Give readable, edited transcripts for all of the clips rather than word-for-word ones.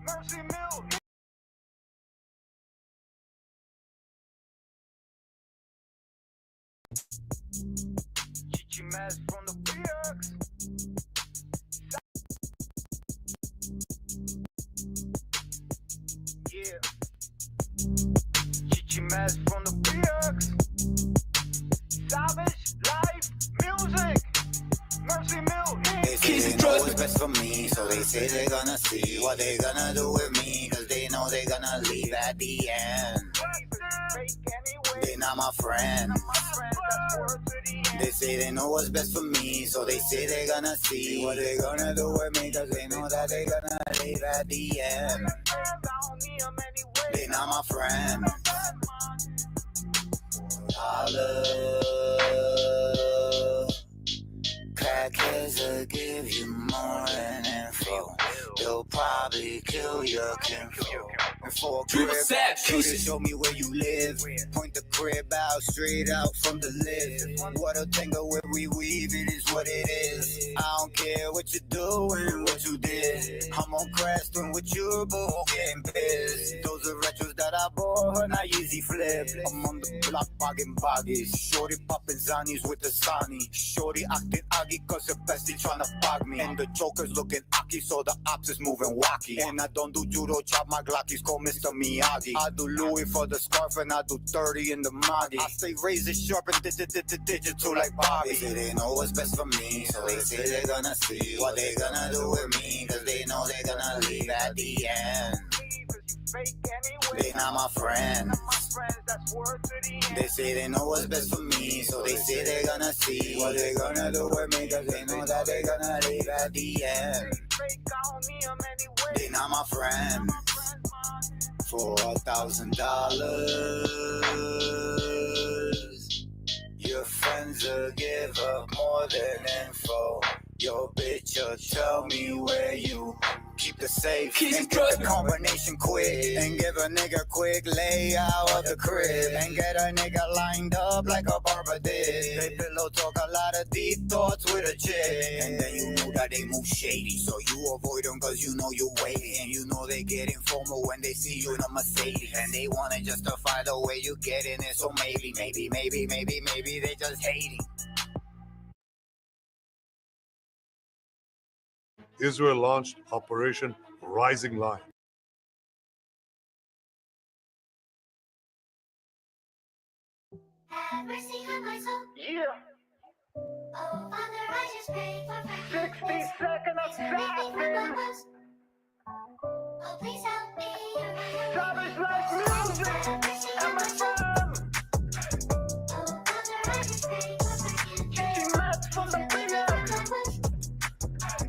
Mercy Mill. Chichi Maz from the PX. Yeah. Chichi Maz from the PX. Savage life music. Mercy Mill. They say they know what's best for me, so they say they're gonna see what they gonna do with me, cause they know they're gonna leave at the end. They not my friend. They say they know what's best for me, so they say they're gonna see what they gonna do with me, cause they know that they're gonna leave at the end. They not my friend. Crackheads will give you more than info. They'll probably kill your kinfolk. Before crib, you show me where you live. Point the crib out, straight out from the lift. What a tangle where we weave, it is what it is. I don't care what you doing, what you did. I'm on Creston with you, but getting pissed. Those are retros that I bought, not easy flip. I'm on the block, bogging boggies. Shorty popping zannies with the Sani. Shorty acting aggy cause the bestie tryna bog me. And the joker's looking aki, so the ops is moving wacky. And I don't do judo, chop my glockies, call Mr. Miyagi. I do Louis for the scarf and I do 30 in the Magi. I stay razor sharp and digital like Bobby. They say they know what's best for me, so they say they're gonna see what they gonna do with me, cause they know they're gonna leave at the end. They not my friend. They say they know what's best for me, so they say they're gonna see what they gonna do with me, cause they know that they're gonna leave at the end. They not my friend. For $1,000, your friends will give up more than info. Your bitch will tell me where you keep the safe and get the combination quick, and give a nigga quick layout of the crib, and get a nigga lined up like a barber did. They pillow talk a lot of deep thoughts with a chick, and then you know that they move shady, so you avoid them cause you know you're waiting, and you know they get informal when they see you in a Mercedes, and they wanna justify the way you get in it, so maybe they just hating. Israel launched Operation Rising Lion. Have mercy on my soul. Yeah. Oh, Father, I just pray for 60-second assassin. Oh, please help me. Savage life music. MFM. Oh, Father, I just pray for Chichi Maz from the PX.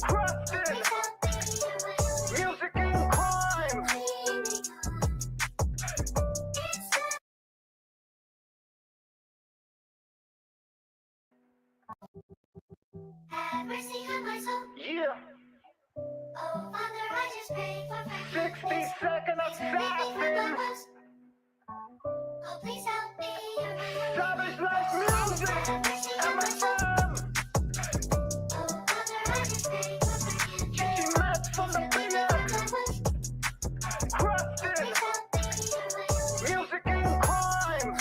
Crafted. Music and crime. Have mercy on my soul. Yeah. Oh, Father, I just pray for 60-second assassin. Oh, please help me. Savage life music. MFM. Oh, Father, I just pray for Chichi Maz from the PX. Crafted. Music and crime.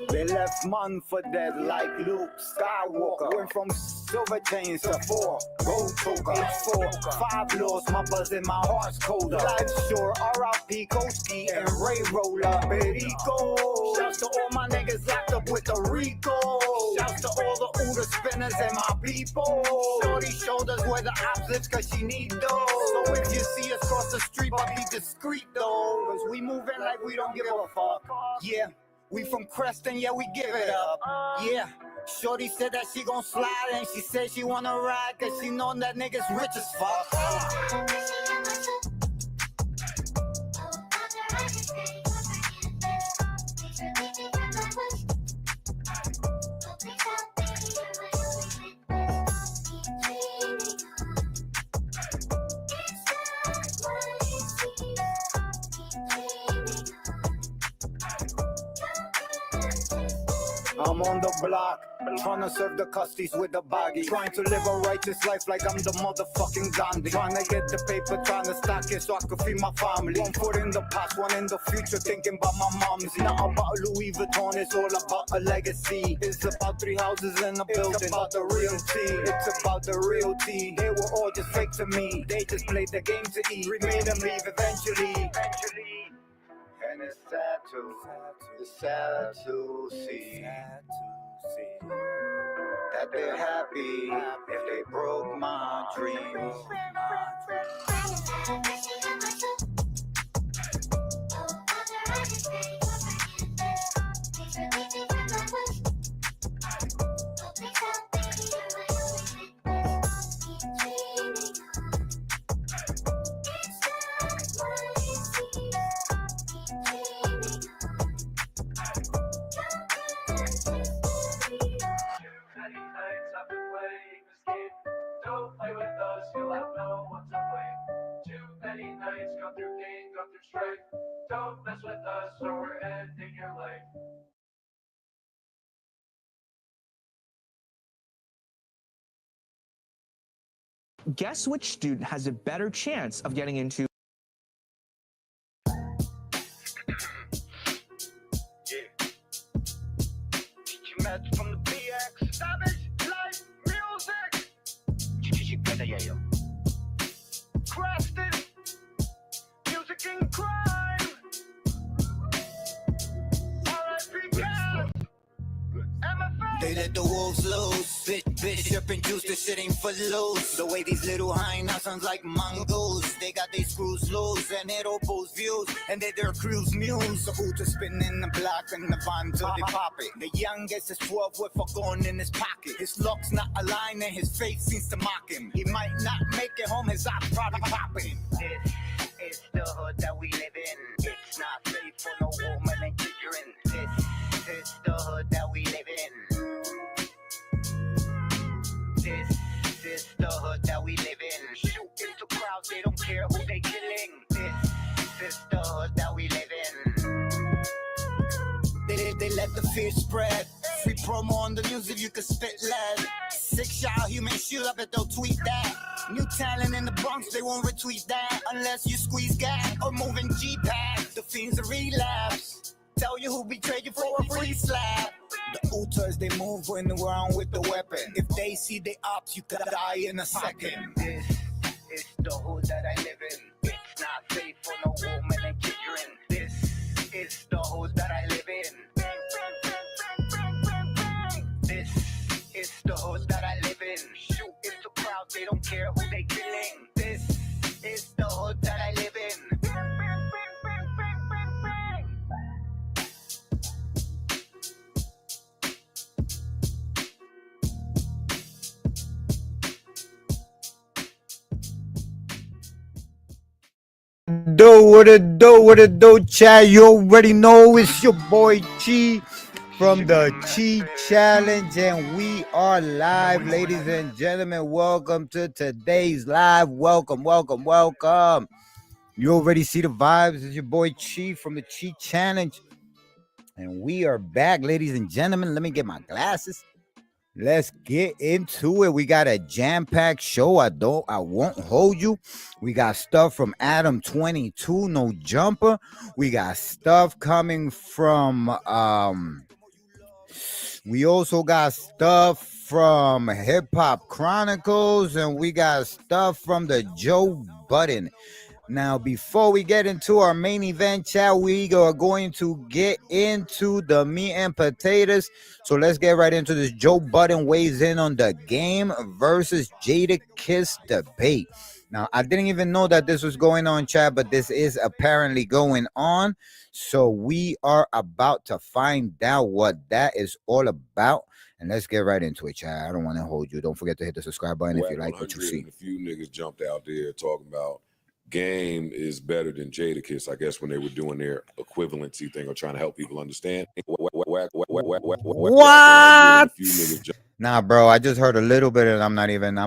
They left man for dead like Luke Skywalker. Went from silver chains to 4 gold choker. 4, 5 lost, my buzz and my heart's colder. Life sure, R.I.P. Koski and Ray Roller. Perico. Shouts to all my niggas locked up with the Rico. Shouts to all the Uda spinners and my people. Shorty showed us where the ops lives cause she need those. So if you see us cross the street, but be discreet though. Cause we moving like we don't give a fuck. Yeah. We from Creston, yeah, we give it up. Yeah, Shorty said that she gon' slide, and she said she wanna ride, cause she know that nigga's rich as fuck. I'm on the block, trying to serve the custies with the baggy. Trying to live a righteous life like I'm the motherfucking Gandhi. Trying to get the paper, trying to stack it so I could feed my family. One foot in the past, one in the future, thinking about my mom's. Not about Louis Vuitton, it's all about a legacy. It's about 3 houses in a building. It's about the real tea, it's about the real tea. They were all just fake to me, they just played the game to eat. We made them leave eventually. And it's sad to see that they're happy if they broke my dreams. Don't play with us, you'll have no one to blame. Too many nights, go through pain, go through strife. Don't mess with us or we're ending your life. Guess which student has a better chance of getting into From the BX, Savage Life Music. Crafted music and crime. R.I.P. Gas. MFA. They let the wolves loose. Bishop and juice, this shit ain't for loose. The way these little hyenas sounds like mongoose. They got these screws loose and it opals views. And they their cruise mules. So who to spin in the block and the van till they pop it. The youngest is 12 with a gun in his pocket. His looks not aligned and his face seems to mock him. He might not make it home, his eyes probably popping. This is the hood that we live in. It's not safe for no woman and children. This is the hood that we live in. This is the hood that we live in. Shoot into crowds, they don't care who they killing. This is the hood that we live in. They let the fear spread. Free promo on the news if you could spit lead. 6-shot human shield, I bet they'll tweet that. New talent in the Bronx, they won't retweet that. Unless you squeeze gas or moving G-Pads. The fiends are relapse. Tell you who betrayed you for a free slap. The Utas, they move when around with the weapon. If they see the ops, you could die in a second. This is the hood that I live in. It's not safe for no woman and children. This is the hood that I live in. This is the hood that I live in. Shoot into crowds, they don't care who they killing. This is the hood that I live in. What it do, chat? You already know it's your boy Chi from the Chi Challenge, and we are live, ladies and gentlemen. Welcome to today's live. Welcome. You already see the vibes. It's your boy Chi from the Chi Challenge, and we are back, ladies and gentlemen. Let me get my glasses. Let's get into it. We got a jam-packed show. I won't hold you. We got stuff from Adam 22, No Jumper. We got stuff coming from we also got stuff from Hip Hop Chronicles, and we got stuff from the Joe Budden. Now, before we get into our main event, chat, we are going to get into the meat and potatoes. So let's get right into this. Joe Budden weighs in on the Game versus Jadakiss debate. Now, I didn't even know that this was going on, chat, but this is apparently going on. So we are about to find out what that is all about. And let's get right into it, chat. I don't want to hold you. Don't forget to hit the subscribe button if you like what you see. A few niggas jumped out there talking about Game is better than Jadakiss, I guess, when they were doing their equivalency thing or trying to help people understand. What? Nah, bro, I just heard a little bit and I'm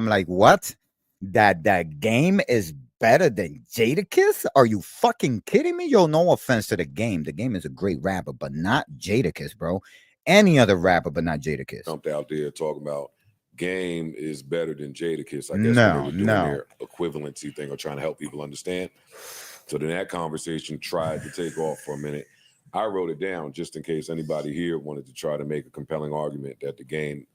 like, what? That Game is better than Jadakiss? Are you fucking kidding me? Yo, no offense to the Game. The Game is a great rapper, but not Jadakiss, bro. any other rapper, but not Jadakiss. Jumped out there talking about Game is better than Jadakiss. I guess when No, they were doing no. their equivalency thing or trying to help people understand. So then that conversation tried to take off for a minute. I wrote it down just in case anybody here wanted to try to make a compelling argument that the Game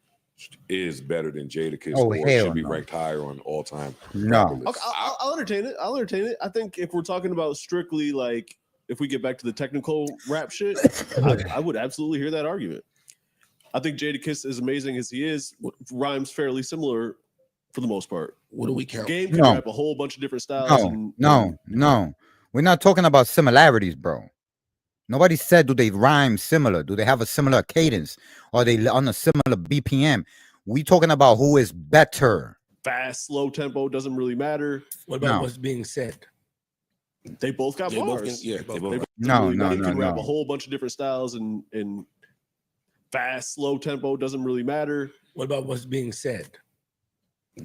is better than Jadakiss or hell should be no. ranked higher on all-time No. rapper lists. Okay, I'll entertain it. I'll entertain it. I think if we're talking about strictly like if we get back to the technical rap shit, I would absolutely hear that argument. I think Jadakiss, as amazing as he is, rhymes fairly similar for the most part. What do we count? Game can No. rap a whole bunch of different styles. No. We're not talking about similarities, bro. Nobody said do they rhyme similar? Do they have a similar cadence? Are they on a similar BPM? We talking about who is better. Fast, slow tempo doesn't really matter. What about what's being said? They both got They both bars. can- yeah, they both- Game can rap a whole bunch of different styles and fast, slow tempo doesn't really matter. What about what's being said?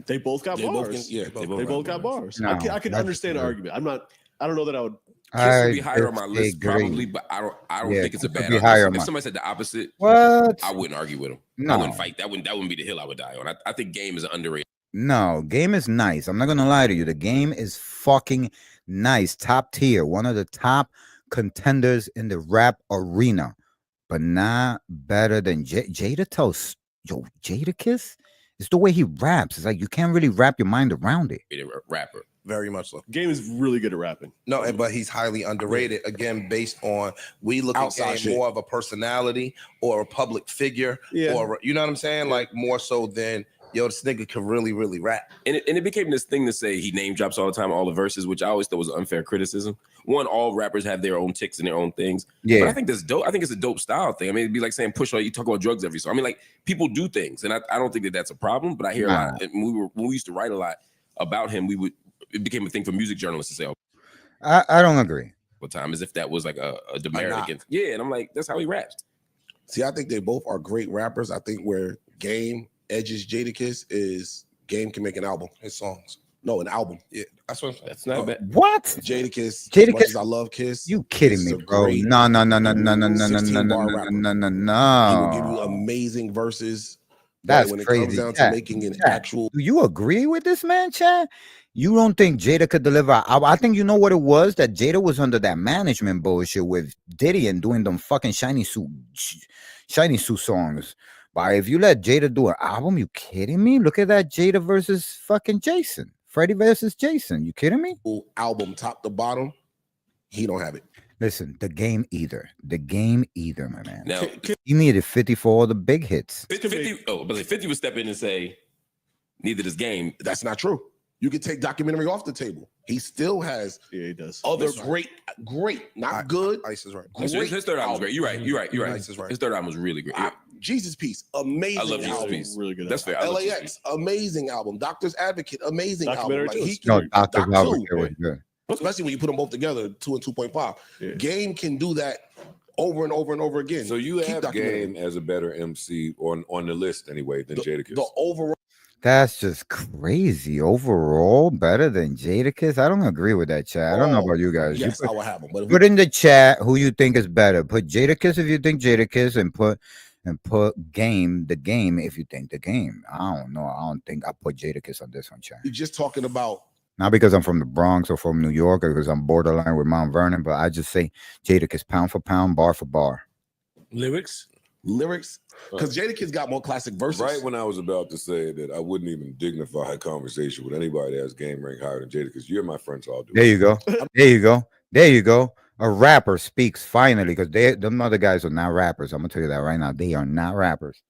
They both got They both bars. can- yeah, they both got bars. No, I can that's understand the true. argument. I don't know that I would. Kiss would be higher on my list, disagree. probably, but I don't Yeah, think it's a Kiss would bad be argument. higher on If my- somebody said the opposite, What? I wouldn't argue with him. No. I wouldn't fight. That wouldn't be the hill I would die on. I think Game is underrated. No, Game is nice. I'm not gonna lie to you. The Game is fucking nice, top tier, one of the top contenders in the rap arena, but not better than Jada. Tells Jadakiss. It's the way he raps. It's like you can't really wrap your mind around it. Rapper. Very much so. Game is really good at rapping. No, but he's highly underrated. Again, based on we look Outside at Game shit. more of a personality or a public figure, Yeah. or you know what I'm saying? Like more so than yo, this nigga can really rap. And it became this thing to say he name drops all the time, all the verses, which I always thought was unfair criticism. One, all rappers have their own ticks and their own things. Yeah. But I think that's dope. I think it's a dope style thing. I mean, it'd be like saying push on you talk about drugs every song. I mean, like people do things, and I don't think that that's a problem. But I hear a lot. And when we used to write a lot about him, it became a thing for music journalists to say, "Oh, I don't agree. what time?" As if that was like a demerit knock. against. Yeah, and I'm like, that's how he raps. See, I think they both are great rappers. I think where Game edges Jadakiss is Game can make an album, his songs. No, an album. Yeah, that's not bad. What? Jadakiss. Jadakiss- As much as I love Kiss. You kidding me, bro? No. He will give you amazing verses. But That's when it crazy. comes down to Chad, making an Chad, actual. do you agree with this man, Chad? You don't think Jada could deliver? I think you know what it was, that Jada was under that management bullshit with Diddy and doing them fucking shiny suit songs. But if you let Jada do an album, you kidding me? Look at that Jada versus fucking Jason, Freddie versus Jason. You kidding me? Album top to bottom, he don't have it. Listen, the game either, my man. Now, He needed 50 for all the big hits. 50 would step in and say, neither does Game. That's not true. You could take documentary off the table. He still has he does. other That's right. great, not good. Ice is right. His third album was great. You're right. Ice is right. His third album was really great. Jesus Piece, amazing I love Jesus album. Piece. Really good. That's fair. I love Jesus Piece. LAX, amazing album. Doctor's Advocate, amazing album. Documentary Like, too. No, Doc Dr. 2, Albert was good. especially when you put them both together, 2 and 2.5. Yeah. Game can do that over and over and over again. So you Keep have documentary. Game as a better MC on the list anyway than Jadakiss. The overall. That's just crazy. Overall, better than Jadakiss. I don't agree with that, Chad. I don't know about you guys. You Yes, I would have them. But if put in the chat who you think is better. Put Jadakiss if you think Jadakiss, and put Game the Game if you think the Game. I don't know. I don't think I put Jadakiss on this one, Chad. you're just talking about Not because I'm from the Bronx or from New York or because I'm borderline with Mount Vernon, but I just say Jadakiss pound for pound, bar for bar. lyrics, because Jadakiss got more classic verses. Right when I was about to say that, I wouldn't even dignify a conversation with anybody that has Game ranked higher than Jadakiss. You're my friend, so I'll do There it. you go. There you go. There you go. A rapper speaks finally, because them other guys are not rappers. I'm gonna tell you that right now. They are not rappers.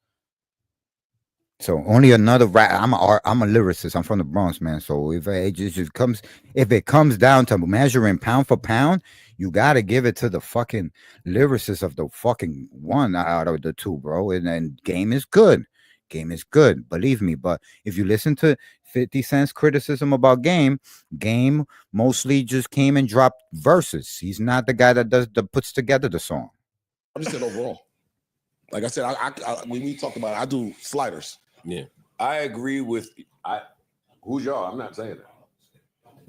So only another rap. I'm a lyricist. I'm from the Bronx, man. So if it comes down to measuring pound for pound, you gotta give it to the fucking lyricist of the fucking one out of the two, bro. And Game is good. Game is good, believe me. But if you listen to 50 Cent's criticism about Game mostly just came and dropped verses. He's not the guy that puts together the song. I'm just saying overall. Like I said, I when we talked about it, I do sliders. Yeah, I agree with who's y'all. I'm not saying that.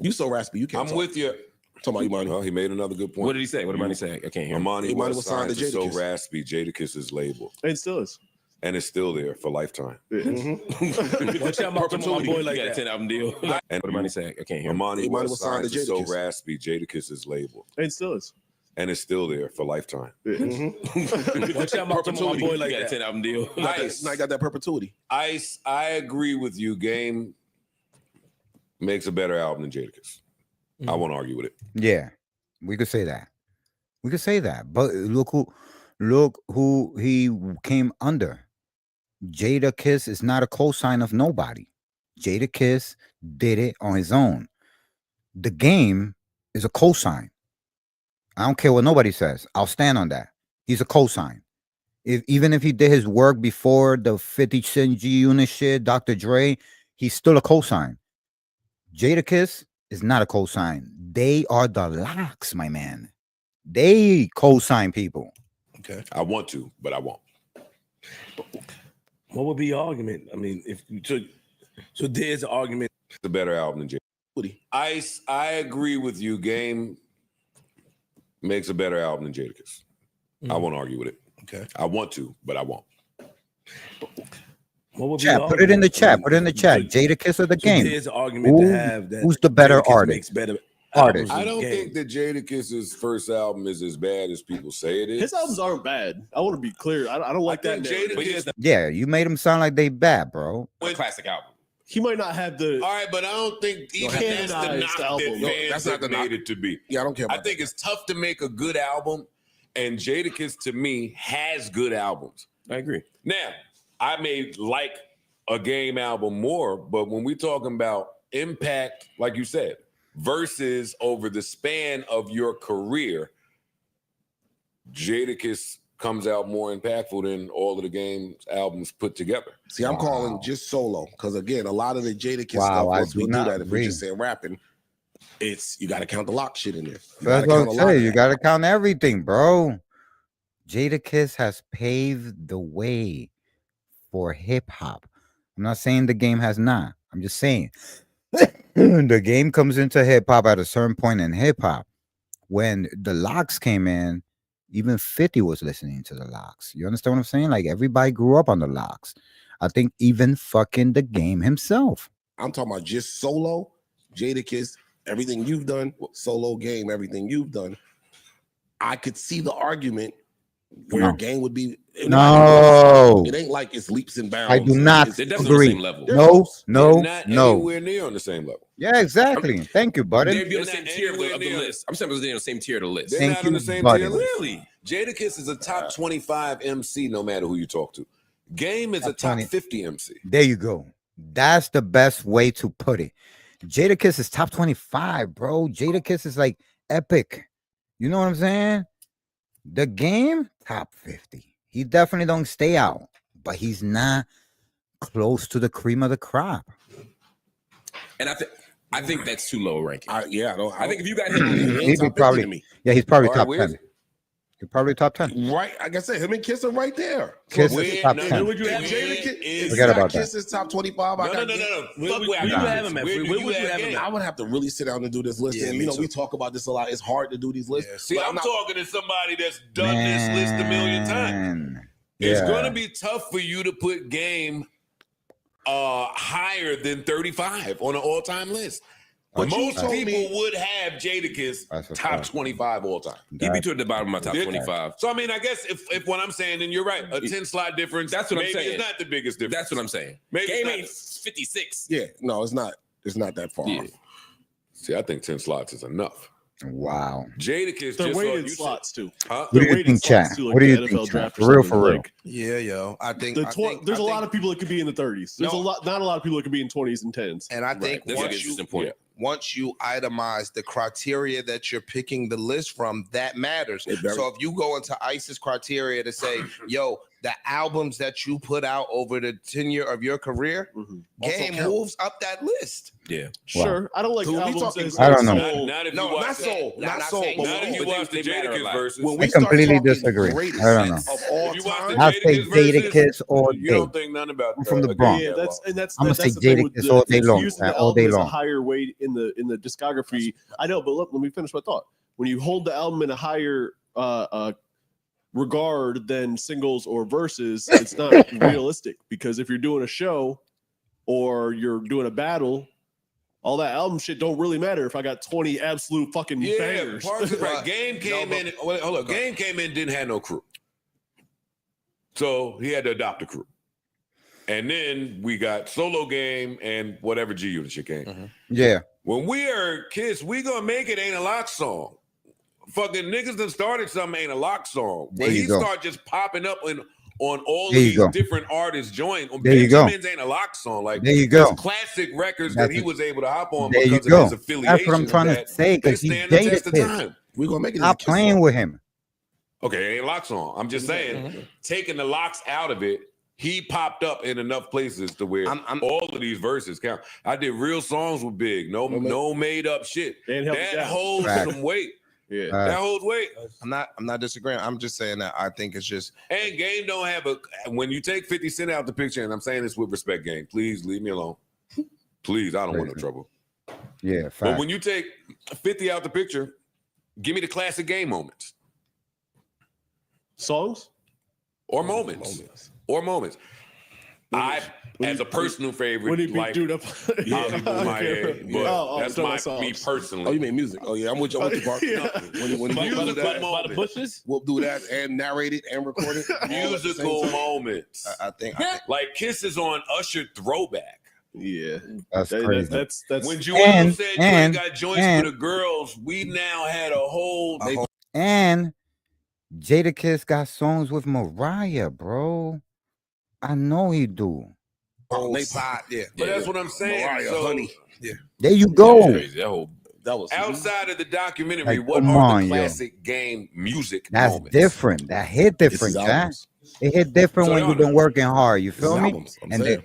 You so raspy. You can't. I'm talk. with you. Talking about Imani. Well, he made another good point. What did he say? What did Imani say? I can't hear him. Imani Imani was was signed signed to to So Jadakiss. Raspy, Jadakiss's label, And still is. and it's still there for lifetime. Watch out, my boy like that. 10-album deal. And what did Imani say? I can't hear him. Imani Imani was was signed signed to to So Jadakiss. Raspy, Jadakiss's label, And still is. and it's still there for lifetime. Watch out, my boy like that. 10-album deal. Ice, Now I got that perpetuity. Ice, I agree with you. Game makes a better album than Jadakiss. I won't argue with it. Yeah, we could say that. We could say that. But look who he came under. Jadakiss is not a cosign of nobody. Jadakiss did it on his own. The Game is a cosign. I don't care what nobody says. I'll stand on that. He's a cosign. Even if he did his work before the 50 Cent G-Unit shit, Dr. Dre, he's still a cosign. Jadakiss is not a cosign. They are the locks, my man. They cosign people. Okay. I want to, but I won't. What would be your argument? I mean, if so there's an argument. It's a better album than Jadakiss. Ice, I agree with you. Game makes a better album than Jadakiss. I won't argue with it. Okay. I want to, but I won't. What would be Chat, your put it in the argument? chat. Put it in the chat. Jadakiss or the Game? There's an argument to have that Who's the better Jadakiss artist? makes better Artist. albums I than don't Game. think that Jadakiss's first album is as bad as people say it is. His albums aren't bad. I want to be clear. I don't like that. think narrative. Jadakiss, Yeah, you made them sound like they bad, bro. A classic album. He might not have the. all right, but I don't think even that's the canonized knock that album. No, fans that's not have the knock. made it to be. Yeah, I don't care I about think it's tough to make a good album, and Jadakiss to me has good albums. I agree. Now, I may like a Game album more, but when we're talking about impact, like you said, versus over the span of your career, Jadakiss comes out more impactful than all of the Game's albums put together. See, I'm calling just solo because again, a lot of the Jadakiss Wow, stuff. I Once do we do not that, if we agree. just say rapping, it's you got to count the lock shit in there. You That's gotta what count I'm a lot saying. of You that. got to count everything, bro. Jadakiss has paved the way for hip hop. I'm not saying the Game has not. I'm just saying the Game comes into hip hop at a certain point in hip hop. When the Locks came in, even 50 was listening to the Locks. You understand what I'm saying? Like everybody grew up on the Locks. I think even fucking the Game himself. I'm talking about just solo, Jadakiss, everything you've done, solo Game, everything you've done. I could see the argument where No. Game would be. No. It ain't like it's leaps and bounds. I do not It's- They're definitely on the agree. same level. No, no, They're not no. anywhere near on the same level. Yeah, exactly. Thank you, buddy. They'd be on the They're same tier of anywhere the near. list. I'm saying they're on the same tier of the list. They're Thank not on you, the same buddy. tier list. Really? Jadakiss is a top 25 MC no matter who you talk to. Game is a Top top 20. 50 MC. There you go. That's the best way to put it. Jadakiss is top 25, bro. Jadakiss is like epic. You know what I'm saying? The Game, top 50. He definitely don't stay out, but he's not close to the cream of the crop. And I think that's too low a ranking. I think if you got him, He ain't He'd be top 50 probably, to me. yeah, he's probably All right, top where's 10. He's probably top 10. Right, like I said, him and Kiss are right there. Kiss Where- is top no, 10. would you have Jadakiss, Forget about that. Kiss is top 25. I No, got no, Game. no. Where Fuck would where you I got have this. him at? Where Where do would you you have have him Game? at? I would have to really sit down and do this list. Yeah, and me you know, too. we talk about this a lot. It's hard to do these lists. Yeah. See, but I'm not- talking to somebody that's done this list a million times. Man. It's Yeah. going to be tough for you to put Game higher than 35 on an all-time list. But you Most told people me- would have Jadakiss That's a top fact. 25 all time. he'd be toward the bottom of my top Did- 25. So I mean, I guess if what I'm saying, then you're right. A 10 slot difference. That's what I'm maybe saying. It's not the biggest difference. That's what I'm saying. Maybe Game it's ain't 56. Yeah, no, it's not. It's not that far. Yeah. off. See, I think 10 slots is enough. Wow. Jadakiss They're just weighted you slots too. Huh? What do you rated think, slots chat? too, like What do the you NFL think, chat? draft or For real, something, for real. like- Yeah, yo. I think The I tw- think- there's I a think- lot of people that could be in the 30s. There's No. a lot, not a lot of people that could be in 20s and 10s. And I think That's an once interesting you point. once you itemize the criteria that you're picking the list from, that matters. It very- So if you go into ICE's criteria to say, yo, the albums that you put out over the tenure of your career, Game Also moves up that list. Yeah, Sure. I don't like So when we albums talking- that's I don't know. soul. Not if you No, watch not soul, not soul. saying But Not if you but watch the they matter a Jadakiss lot. verses. when I we start completely talking disagree. greatest I don't know. of all If you watch time, the I'll say Jadakiss verses, Jadakiss all you day. don't think nothing about I'm from the Against Bronx. Yeah, That that's Law. and that's I'ma that's say the thing with Jadakiss the, all day it's long, using man, the all day album as a long. higher weight in the discography. I know, but look, let me finish my thought. When you hold the album in a higher regard than singles or verses, it's not realistic because if you're doing a show or you're doing a battle, all that album shit don't really matter if I got 20 absolute fucking Yeah, bangers. Parks is right. Game came in. Hold up. Game came in, didn't have no crew, so he had to adopt a crew. And then we got Solo Game and whatever G Unit shit came. Yeah. When we are kids, We Gonna Make It ain't a lock song. Fucking niggas that started something ain't a lock song. When There you he go. start just popping up on all of There you these go. different artists joint, There you go. Benjamin's ain't a lock song. Like There you go. there's classic records that That's he it. was able to hop on There you because of go. his affiliation. That's what I'm trying to say, They because he stand the test of Jadakiss. time. we gonna make it. Stop playing with him. Okay, it ain't a lock song. I'm just saying, taking the locks out of it, he popped up in enough places to where all of these verses count. I did real songs with Big, no made up shit. That holds some weight. Yeah, that holds weight. I'm not disagreeing. I'm just saying that I think it's just And Game don't have a. When you take 50 Cent out the picture, and I'm saying this with respect, Game, please leave me alone. Please, I don't want no trouble. Yeah, But fact. when you take 50 out the picture, give me the classic Game moments. Songs? Or moments. Or moments. As a personal favorite, when he beat like dude up. Hollywood my head, but that's me personally. Oh, you mean music? Oh yeah, I'm with you. I'm with you, Park. When Musical that, moments. We'll do that and narrate it and record it. Musical moments. I think like Kiss is on Usher throwback. Yeah, That's crazy. That's when Joel said you ain't got joints for the girls. We now had a whole. And Jadakiss got songs with Mariah, bro. I know he do. Oh, side, yeah. But that's what I'm saying. Mariah, So, honey. Yeah. There you go. That was outside of the documentary. Like, What come are on, the yo. classic Game music That's moments? different. That hit different, his Jack. albums. It hit different So when y'all you've been know. working hard. You feel His me? albums, I'm And saying.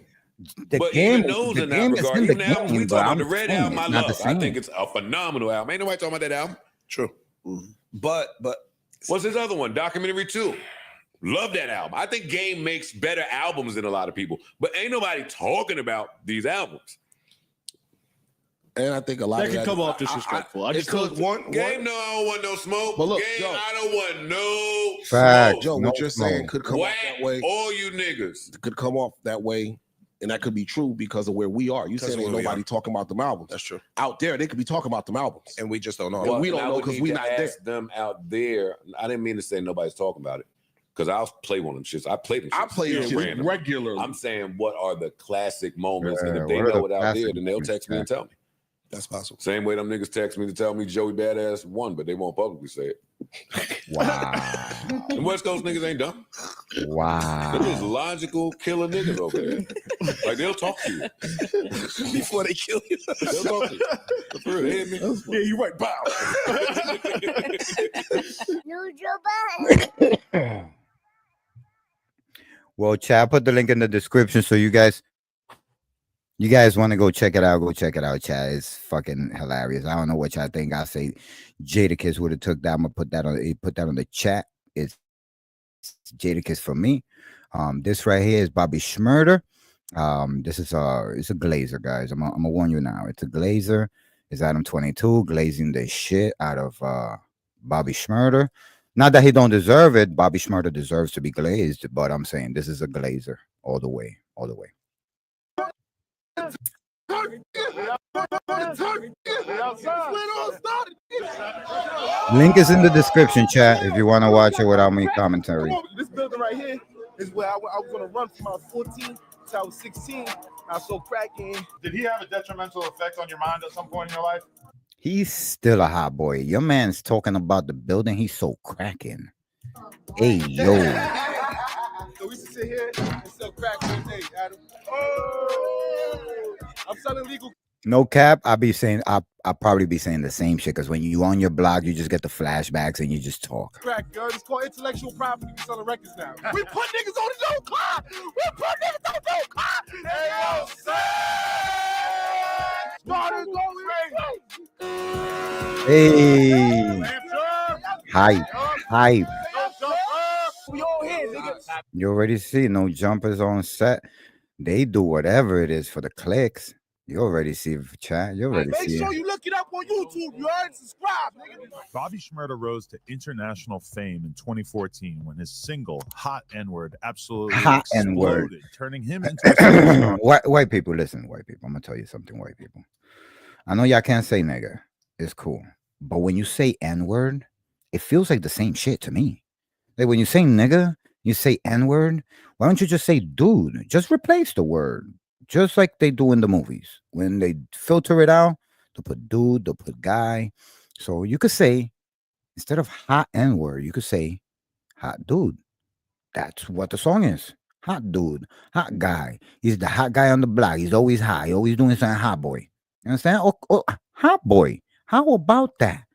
the But game, even those the in that game is regard, in the even the albums we game, but talking I'm about, the Red saying album I it's not the love. I same. think it's a phenomenal album. Ain't nobody talking about that album. True. But What's his other one? Documentary 2. Love that album. I think Game makes better albums than a lot of people, but ain't nobody talking about these albums. And I think a lot That of can that come off disrespectful. I just because don't. Game, no, I don't want no smoke. But look, Game, Joe. I don't want no Facts. smoke. Joe, No what you're saying smoke. could come off Whack that way. all you niggas. Could come off that way, and that could be true because of where we are. You Because said of ain't where we nobody are. talking about them albums. that's true. Out there, they could be talking about them albums. And we just don't know. Well, we don't and I know would 'cause need we to not there. ask them out there. I didn't mean to say nobody's talking about it because I'll play one of them shits. I play them. I shits play just it randomly. regularly. I'm saying, what are the classic moments? And Yeah, if they what are know the it out there, classic then they'll moments, text me and tell me. That's possible. Same way them niggas text me to tell me Joey Badass won, but they won't publicly say it. Wow. The West Coast niggas ain't dumb. Wow. Them is logical killer niggas over there. Like they'll talk to you. Before they kill you. They'll talk to you. For real, they hit me. Yeah, you're right. Bow. Neutral Well, Chad, I put the link in the description so you guys want to go check it out. Go check it out, Chad. It's fucking hilarious. I don't know what y'all think. I say Jadakiss would have took that. I'm gonna put that on the chat. It's Jadakiss for me. This right here is Bobby Shmurda. This is it's a glazer, guys. I'm gonna warn you now. It's a glazer. It's Adam 22 glazing the shit out of Bobby Shmurda. Not that he don't deserve it. Bobby Shmurda deserves to be glazed, but I'm saying this is a glazer all the way, all the way. Link is in the description, chat, if you want to watch it without me commentary. This building right here is where I was going to run from I was 14 to I was 16. I was so cracking. Did he have a detrimental effect on your mind at some point in your life? He's still a hot boy. Your man's talking about the building. He's so cracking. Hey, yo. So we used to sit here and sell crack all day, Adam. Oh, I'm selling legal. No cap. I'll probably be saying the same shit because when you on your blog, you just get the flashbacks and you just talk. Crack, girl. It's called intellectual property. We selling records now. We put niggas on the old car. We put niggas on the old car. Hey, yo, son. Started going Hey, hype. We all here, nigga. You already see no jumpers on set. They do whatever it is for the clicks. You already see chat. You already Make see sure it. you look it up on YouTube. You heard? Subscribe, nigga. Bobby Shmurda rose to international fame in 2014 when his single "Hot N-Word" absolutely Hot N-Word. exploded, turning him into a superstar. White people, listen, white people. I'm gonna tell you something, white people. I know y'all can't say nigga. It's cool. But when you say N-word, it feels like the same shit to me. Like when you say nigga, you say N-word. Why don't you just say dude? Just replace the word. Just like they do in the movies. When they filter it out, they'll put dude, they'll put guy. So you could say, instead of hot N-word, you could say hot dude. That's what the song is. Hot dude, hot guy. He's the hot guy on the block. He's always high, always doing something hot boy. You understand? Oh, hot boy. How about that?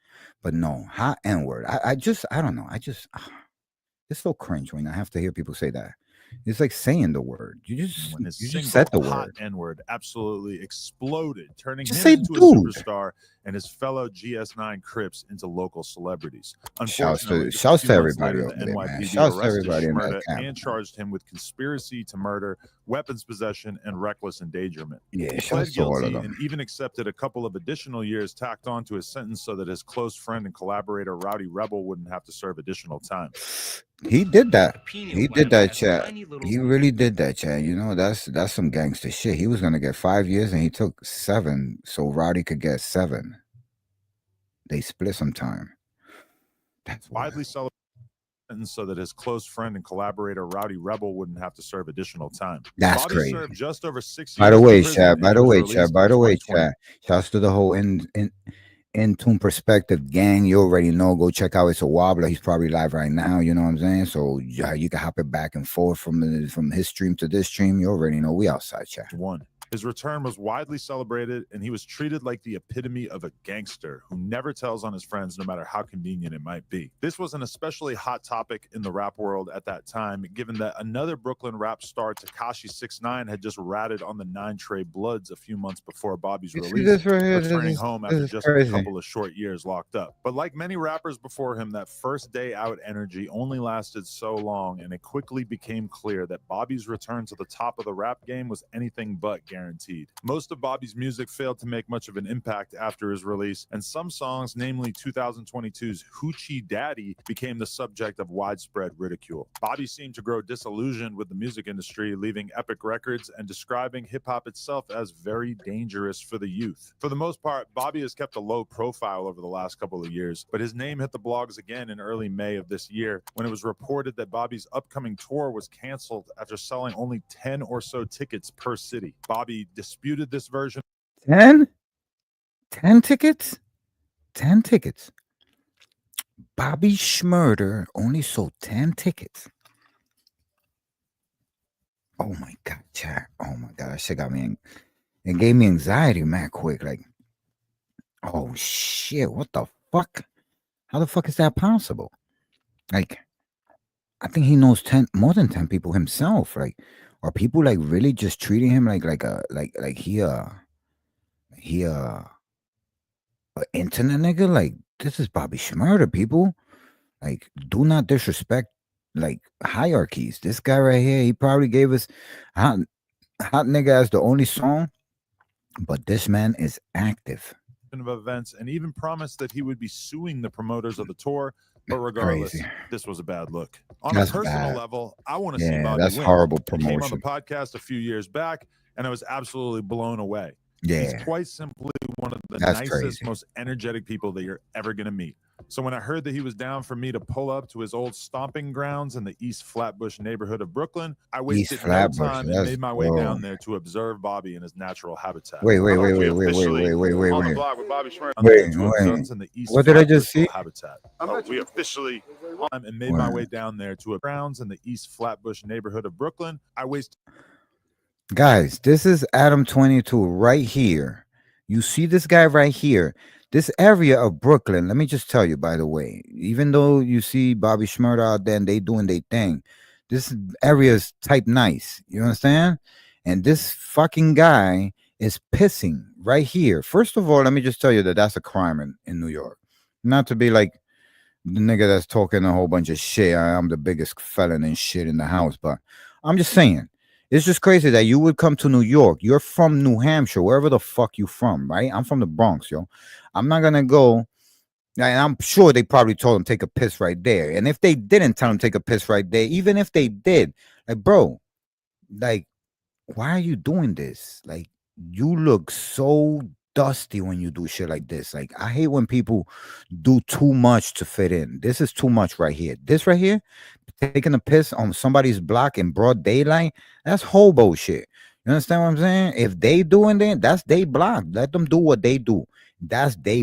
But no, hot N-word. I don't know. It's so cringe when I have to hear people say that. It's like saying the word. You just said the Hot word. N-word absolutely exploded, turning Just him say into a dude. superstar and his fellow GS9 Crips into local celebrities. Shouts to- Unfortunately, just a shouts few to months everybody later, over the there, man. NYPD Shouts to arrested everybody in that Shmurda camp. and charged him with conspiracy to murder, weapons possession, and reckless endangerment. Yeah, He shouts pled to all of guilty them. and even accepted a couple of additional years tacked on to his sentence so that his close friend and collaborator Rowdy Rebel wouldn't have to serve additional time. He did that. He did that, chat. He really did that, chat. You know, that's some gangster shit. He was gonna get 5 years and he took 7, so Rowdy could get 7. They split some time. Widely celebrated so that his close friend and collaborator Rowdy Rebel wouldn't have to serve additional time. That's Bobby crazy. served just over 6 years. By the in way, prison, chat. and By he the was way, released chat. in By the way, 2020. chat. Shouts to the whole in tune perspective gang. You already know. Go check out It's a Wobbler. He's probably live right now. You know what I'm saying? So yeah, you can hop it back and forth from his stream to this stream. You already know we outside, chat. His return was widely celebrated, and he was treated like the epitome of a gangster who never tells on his friends, no matter how convenient it might be. This was an especially hot topic in the rap world at that time, given that another Brooklyn rap star, Tekashi 6ix9ine, had just ratted on the 9 Trey Bloods a few months before Bobby's You see release, this right here? returning home after This is just crazy. a couple of short years locked up. But like many rappers before him, that first day out energy only lasted so long, and it quickly became clear that Bobby's return to the top of the rap game was anything but guaranteed. Most of Bobby's music failed to make much of an impact after his release, and some songs, namely 2022's Hoochie Daddy, became the subject of widespread ridicule. Bobby seemed to grow disillusioned with the music industry, leaving Epic Records and describing hip-hop itself as very dangerous for the youth. For the most part, Bobby has kept a low profile over the last couple of years, but his name hit the blogs again in early May of this year when it was reported that Bobby's upcoming tour was canceled after selling only 10 or so tickets per city. Bobby disputed this version. 10 tickets. 10 tickets. Bobby Shmurda only sold 10 tickets. Oh my god, chat. Oh my god, that shit got me. It gave me anxiety, man. Quick, like, oh shit, what the fuck? How the fuck is that possible? Like, I think he knows more than 10 people himself. Like, are people like really just treating him like he internet nigga? Like, this is Bobby Shmurda, people. Like, do not disrespect like hierarchies. This guy right here, he probably gave us hot nigga as the only song, but this man is active. Of events and even promised that he would be suing the promoters of the tour. But regardless, this was a bad look. On That's a personal bad. level, I want to see Yeah, Bobby that's win. horrible He came on promotion. the podcast a few years back, and I was absolutely blown away. Yeah. He's quite simply one of the That's nicest, crazy. most energetic people that you're ever going to meet. So when I heard that he was down for me to pull up to his old stomping grounds in the East Flatbush neighborhood of Brooklyn, I wasted no Flatbush, time and that's made my way dope. down there to observe Bobby in his natural habitat. Wait. On the block with Bobby Shmurda. In the East What did I just Flatbush see? Habitat. We officially and made my way down there to a grounds in the East Flatbush neighborhood of Brooklyn. I wasted Guys, this is Adam 22 right here. You see this guy right here. This area of Brooklyn, let me just tell you, by the way, even though you see Bobby Shmurda out there and they doing their thing, this area is type nice. You understand? And this fucking guy is pissing right here. First of all, let me just tell you that that's a crime in New York. Not to be like the nigga that's talking a whole bunch of shit. I'm the biggest felon and shit in the house, but I'm just saying. It's just crazy that you would come to New York. You're from New Hampshire, wherever the fuck you from, right? I'm from the Bronx, yo. I'm not gonna go, and I'm sure they probably told him take a piss right there. And if they didn't tell him take a piss right there, even if they did, like, bro, like, why are you doing this? Like, you look so dusty when you do shit like this. Like, I hate when people do too much to fit in. This is too much right here. This right here, taking a piss on somebody's block in broad daylight, that's hobo shit. You understand what I'm saying? If they doing that, that's they block. Let them do what they do. That's they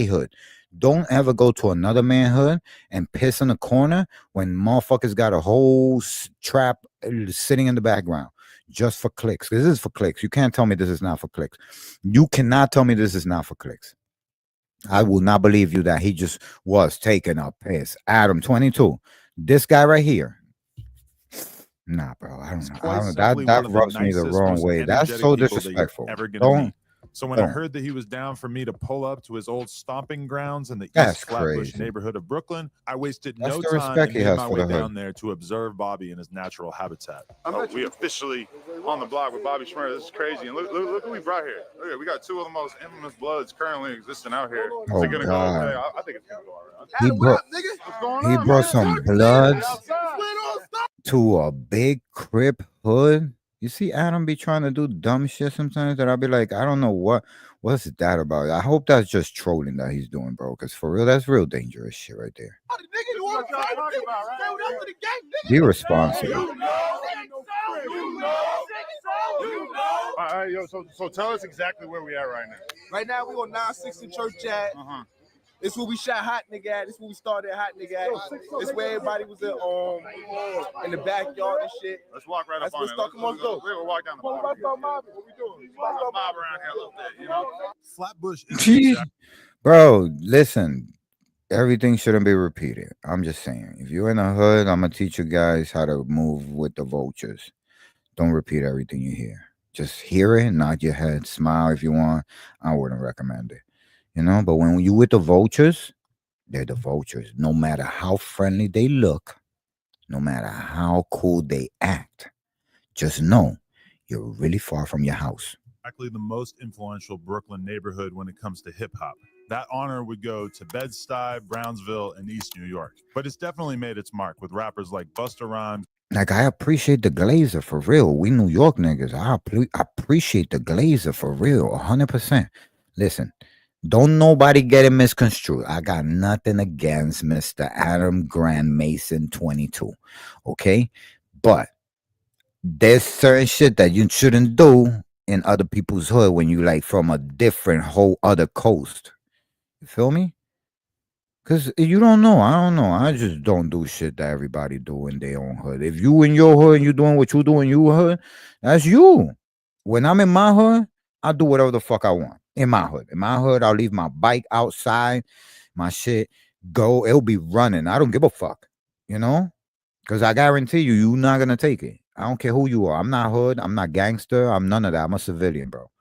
hood. Don't ever go to another man hood and piss in the corner when motherfuckers got a whole trap sitting in the background just for clicks. This is for clicks. You can't tell me this is not for clicks. You cannot tell me this is not for clicks. I will not believe you that he just was taking a piss. Adam 22. This guy right here. Nah, bro. I don't know. That rubs me the wrong way. That's so disrespectful. Don't. So when I heard that he was down for me to pull up to his old stomping grounds in the East Flatbush neighborhood of Brooklyn, I wasted no time and made my way down there to observe Bobby in his natural habitat. We officially on the block with Bobby Shmurda. This is crazy. And look who we brought here. Look at, we got two of the most infamous bloods currently existing out here. Oh, is it gonna God. go okay? I think it's gonna go all right. He brought some bloods to a big crib hood. You see Adam be trying to do dumb shit sometimes that I'll be like, I don't know what's that about. I hope that's just trolling that he's doing, bro. Because for real, that's real dangerous shit right there. Be responsible. All right, yo. So tell us exactly where we at right now. Right now, we on 960 Church at. This where we shot Hot Nigga at. This where we started Hot Nigga at. This where everybody was in the backyard and shit. Let's walk right up on it. Come on, go. We'll walk down the block. What we doing? Mob around here a little bit, you know? Flatbush. Bro, listen. Everything shouldn't be repeated. I'm just saying. If you're in a hood, I'm gonna teach you guys how to move with the vultures. Don't repeat everything you hear. Just hear it, nod your head, smile if you want. I wouldn't recommend it. You know, but when you with the vultures, they're the vultures. No matter how friendly they look, no matter how cool they act, just know you're really far from your house. Exactly the most influential Brooklyn neighborhood when it comes to hip hop. That honor would go to Bed-Stuy, Brownsville, and East New York. But it's definitely made its mark with rappers like Busta Rhymes. Like, I appreciate the Glazer for real. We New York niggas. I appreciate the Glazer for real, 100%. Listen. Don't nobody get it misconstrued. I got nothing against Mr. Adam Grand Mason 22. Okay? But there's certain shit that you shouldn't do in other people's hood when you like from a different whole other coast. You feel me? Because you don't know. I don't know. I just don't do shit that everybody do in their own hood. If you in your hood and you doing what you do in your hood, that's you. When I'm in my hood, I do whatever the fuck I want. In my hood, I'll leave my bike outside, my shit, go. It'll be running. I don't give a fuck, you know? Because I guarantee you're not going to take it. I don't care who you are. I'm not hood. I'm not gangster. I'm none of that. I'm a civilian, bro.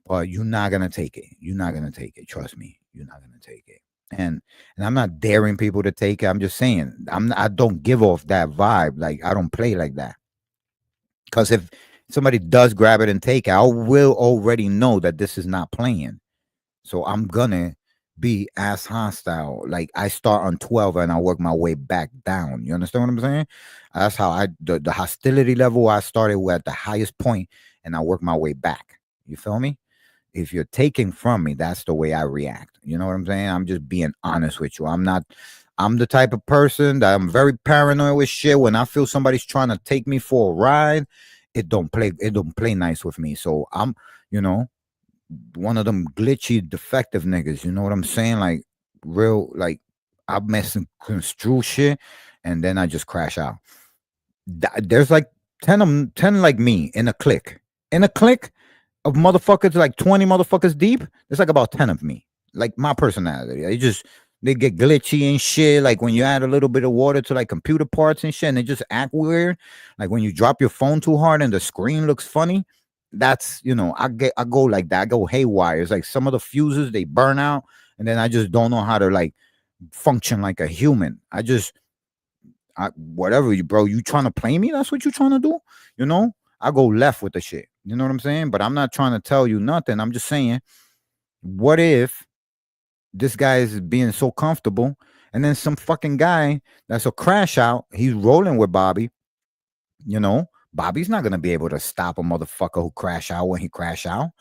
But you're not going to take it. You're not going to take it. Trust me. You're not going to take it. And I'm not daring people to take it. I'm just saying, I don't give off that vibe. Like, I don't play like that. Because if somebody does grab it and take it, I will already know that this is not playing. So I'm gonna be as hostile. Like, I start on 12 and I work my way back down. You understand what I'm saying? That's how the hostility level, I started at the highest point and I work my way back. You feel me? If you're taking from me, that's the way I react. You know what I'm saying? I'm just being honest with you. I'm the type of person that I'm very paranoid with shit. When I feel somebody's trying to take me for a ride, it don't play nice with me. So I'm, you know, one of them glitchy, defective niggas. You know what I'm saying? Like, real, like, I mess and construe shit, and then I just crash out. There's like 10 like me in a clique. In a clique, of motherfuckers, like 20 motherfuckers deep. There's like about 10 of me. Like my personality. They get glitchy and shit. Like when you add a little bit of water to like computer parts and shit, and they just act weird. Like when you drop your phone too hard and the screen looks funny. That's I go like that. I go haywire. It's like some of the fuses they burn out, and then I just don't know how to like function like a human. Whatever you, bro. You trying to play me? That's what you trying to do? I go left with the shit. You know what I'm saying? But I'm not trying to tell you nothing. I'm just saying, what if this guy is being so comfortable, and then some fucking guy that's a crash out, he's rolling with Bobby. Bobby's not gonna be able to stop a motherfucker who crash out when he crash out.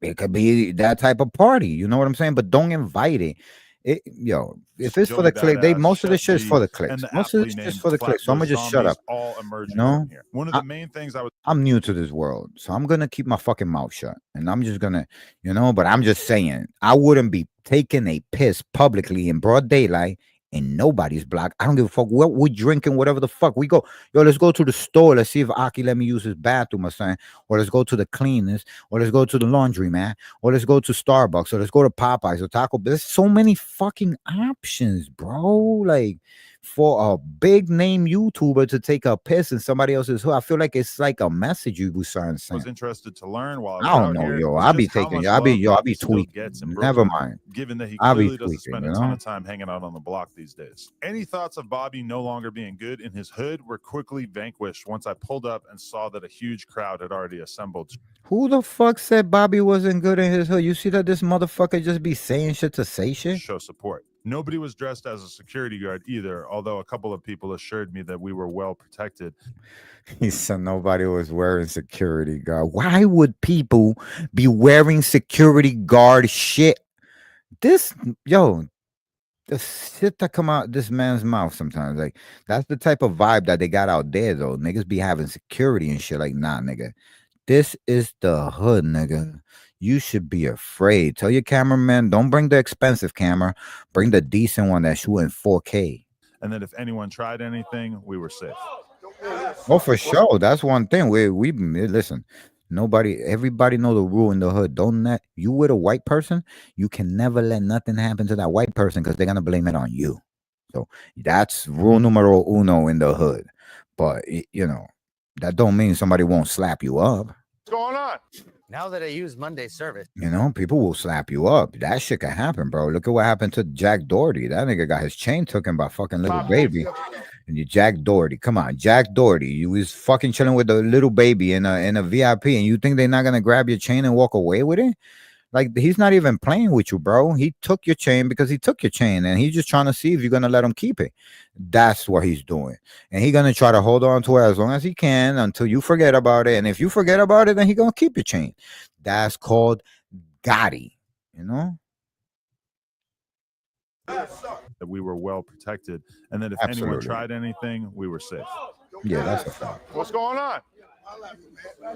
It could be that type of party. You know what I'm saying? But don't invite it. If it's for the click, most of the shit is for the clicks. Most of the shit is for the clicks. So I'm gonna just shut up. All emerging from here. One of the main things I'm new to this world, so I'm gonna keep my fucking mouth shut, and I'm just gonna, But I'm just saying, I wouldn't be taking a piss publicly in broad daylight in nobody's block. I don't give a fuck what we're drinking, whatever the fuck we go. Let's go to the store. Let's see if Aki let me use his bathroom or something. Or let's go to the cleaners. Or let's go to the laundry, man. Or let's go to Starbucks. Or let's go to Popeyes or Taco Bell. There's so many fucking options, bro. Like, for a big name YouTuber to take a piss in somebody else's hood, I feel like it's like a message you was trying to send. was interested to learn while I don't know, yo. I'll be taking, I'll be tweaking. Never mind. Given that he I'll be clearly doesn't tweaking, spend a ton of time hanging out on the block these days. Any thoughts of Bobby no longer being good in his hood were quickly vanquished once I pulled up and saw that a huge crowd had already assembled. Who the fuck said Bobby wasn't good in his hood? You see that this motherfucker just be saying shit to say shit? Show support. Nobody was dressed as a security guard either, although a couple of people assured me that we were well protected. He said nobody was wearing security guard. Why would people be wearing security guard shit? The shit that come out this man's mouth sometimes, like, that's the type of vibe that they got out there, though. Niggas be having security and shit. Like, nah, nigga. This is the hood, nigga. You should be afraid. Tell your cameraman, don't bring the expensive camera. Bring the decent one that shoot in 4K. And that if anyone tried anything, we were safe. Oh, for sure. That's one thing. We listen. Everybody know the rule in the hood. Don't let you with a white person. You can never let nothing happen to that white person because they're gonna blame it on you. So that's rule numero uno in the hood. But that don't mean somebody won't slap you up. What's going on? Now that I use Monday service, People will slap you up. That shit can happen, bro. Look at what happened to Jack Doherty. That nigga got his chain taken by fucking little baby. And you Jack Doherty, come on, Jack Doherty. You was fucking chilling with the little baby in a VIP, and you think they're not gonna grab your chain and walk away with it? Like, he's not even playing with you, bro. He took your chain because he took your chain, and he's just trying to see if you're gonna let him keep it. That's what he's doing, and he's gonna try to hold on to it as long as he can until you forget about it. And if you forget about it, then he's gonna keep your chain. That's called Gotti, That we were well protected, and that if anyone tried anything, we were safe. Yeah, that's a fact. What's going on?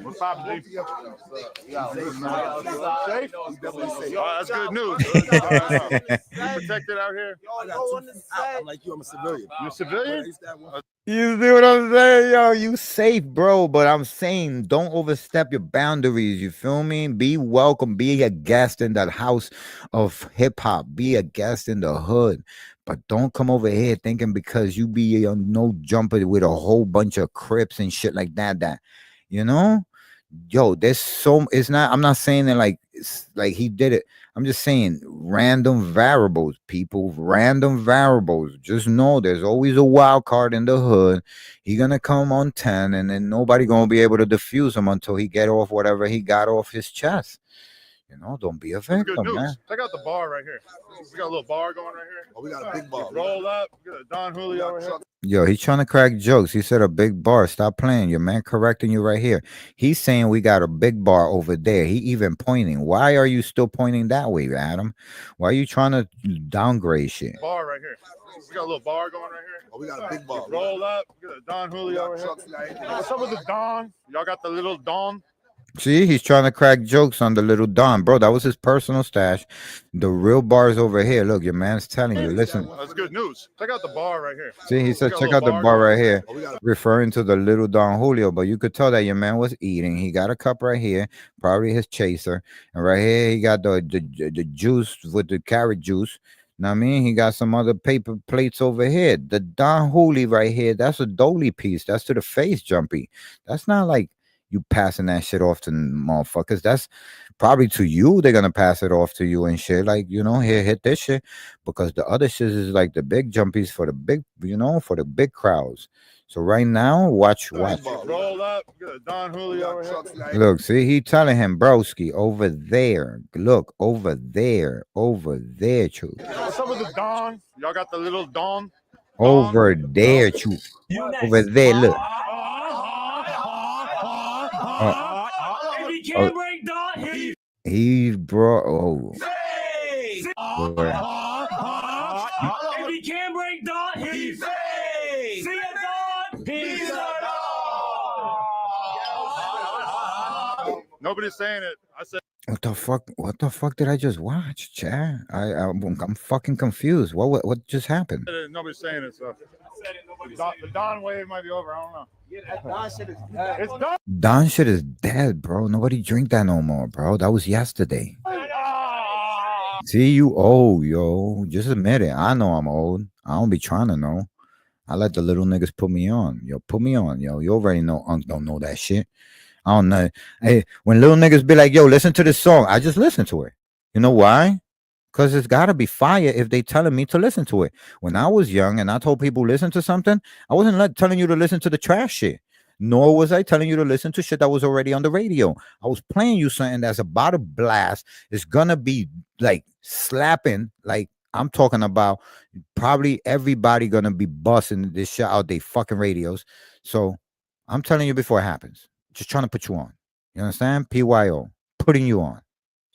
What's up, G? Safe? Oh, that's good news. Protected out here. I'm like you. I'm a civilian. You a civilian? You see what I'm saying, yo? You safe, bro. But I'm saying, don't overstep your boundaries. You feel me? Be welcome. Be a guest in that house of hip hop. Be a guest in the hood. But don't come over here thinking because you be a no jumper with a whole bunch of Crips and shit like that. There's it's not. I'm not saying that like he did it. I'm just saying random variables, people. Random variables. Just know there's always a wild card in the hood. He gonna come on 10, and then nobody gonna be able to defuse him until he get off whatever he got off his chest. Don't be a victim, man. Check out the bar right here. We got a little bar going right here. Oh, we got a big bar. Roll up. We got a Don Julio over here. Yo, he's trying to crack jokes. He said a big bar. Stop playing. Your man correcting you right here. He's saying we got a big bar over there. He even pointing. Why are you still pointing that way, Adam? Why are you trying to downgrade shit? Bar right here. We got a little bar going right here. Oh, we got a big bar. Roll up. We got a Don Julio over here. What's up with the Don? Y'all got the little Don? See, he's trying to crack jokes on the little Don, bro. That was his personal stash. The real bar is over here. Look, your man's telling you. Listen. That's good news. Check out the bar right here. See, he said, got a check little out the bar right going. here, Oh, we got referring to the little Don Julio. But you could tell that your man was eating. He got a cup right here, probably his chaser. And right here, he got the juice with the carrot juice. Know what I mean? He got some other paper plates over here. The Don Julio right here, that's a dolly piece. That's to the face, Jumpy. That's not like you passing that shit off to motherfuckers. That's probably to you. They're gonna pass it off to you and shit. Like, you know, here, hit this shit. Because the other shit is like the big jumpies for the big, you know, for the big crowds. So right now, watch. Roll up. Got a Don Julio over here. Look, see, he telling him, broski, over there. Look, over there, Chu. What's up with the Don? Y'all got the little Don? Over there, Chu. Over there, look. If he can't break Don, He brought. Oh. Boy. if he can't break Don, he's fake. See it, Don? He's a dog. Nobody's saying it. I said. What the fuck? What the fuck did I just watch, Chad? I'm fucking confused. What just happened? Nobody's saying it, so the Don wave might be over. I don't know. Yeah, that Don shit is dead. It's done. Don shit is dead, bro. Nobody drink that no more, bro. That was yesterday. See, you old, yo. Just admit it. I know I'm old. I don't be trying to know. I let the little niggas put me on. Yo, put me on, yo. You already know Unc don't know that shit. I don't know. Hey, when little niggas be like, yo, listen to this song, I just listen to it. You know why? Because it's got to be fire if they telling me to listen to it. When I was young and I told people listen to something, I wasn't telling you to listen to the trash shit. Nor was I telling you to listen to shit that was already on the radio. I was playing you something that's about to blast. It's going to be like slapping. Like I'm talking about probably everybody going to be busting this shit out they fucking radios. So I'm telling you before it happens. Just trying to put you on. You understand? PYO. Putting you on.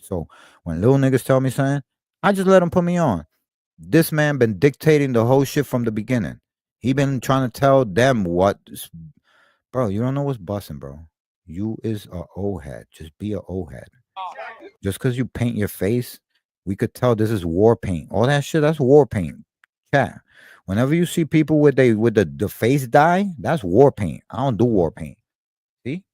So when little niggas tell me something, I just let them put me on. This man been dictating the whole shit from the beginning. He been trying to tell them what. Bro, you don't know what's busting, bro. You is a old head. Just be a old head. Just because you paint your face, we could tell this is war paint. All that shit, that's war paint. Chat. Whenever you see people with the face dye, that's war paint. I don't do war paint. See?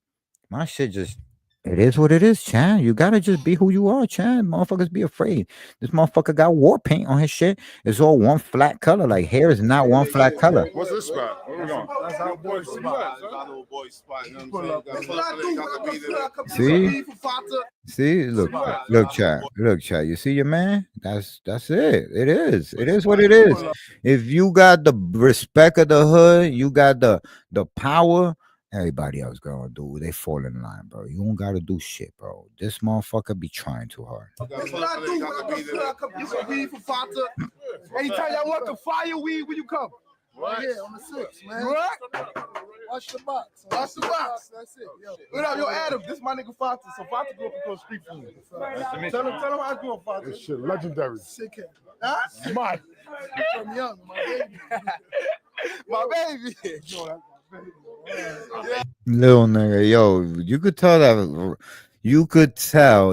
My shit just, it is what it is, Chad. You gotta just be who you are, Chad. Motherfuckers be afraid. This motherfucker got war paint on his shit. It's all one flat color. Like hair is not one flat color. What's this spot? Where we going? That's our boy spot. Our little boy spot. You know what I'm See? saying? See? Look, Chad. You see your man? That's it. It is. It is what it is. If you got the respect of the hood, you got the power. Everybody else gonna do. They fall in line, bro. You don't gotta do shit, bro. This motherfucker be trying too hard. Anytime y'all want the fire weed when you come. Right here on the 6th, man. Right? Watch the box. Watch the box. That's it. Yo, Adam, this is my nigga Fata. So Fata grew up in Cold Street food. Tell him how I grew up, Fata. This shit legendary. Sick head. Huh? Smart. From young, my baby. My baby. Little nigga, yo, you could tell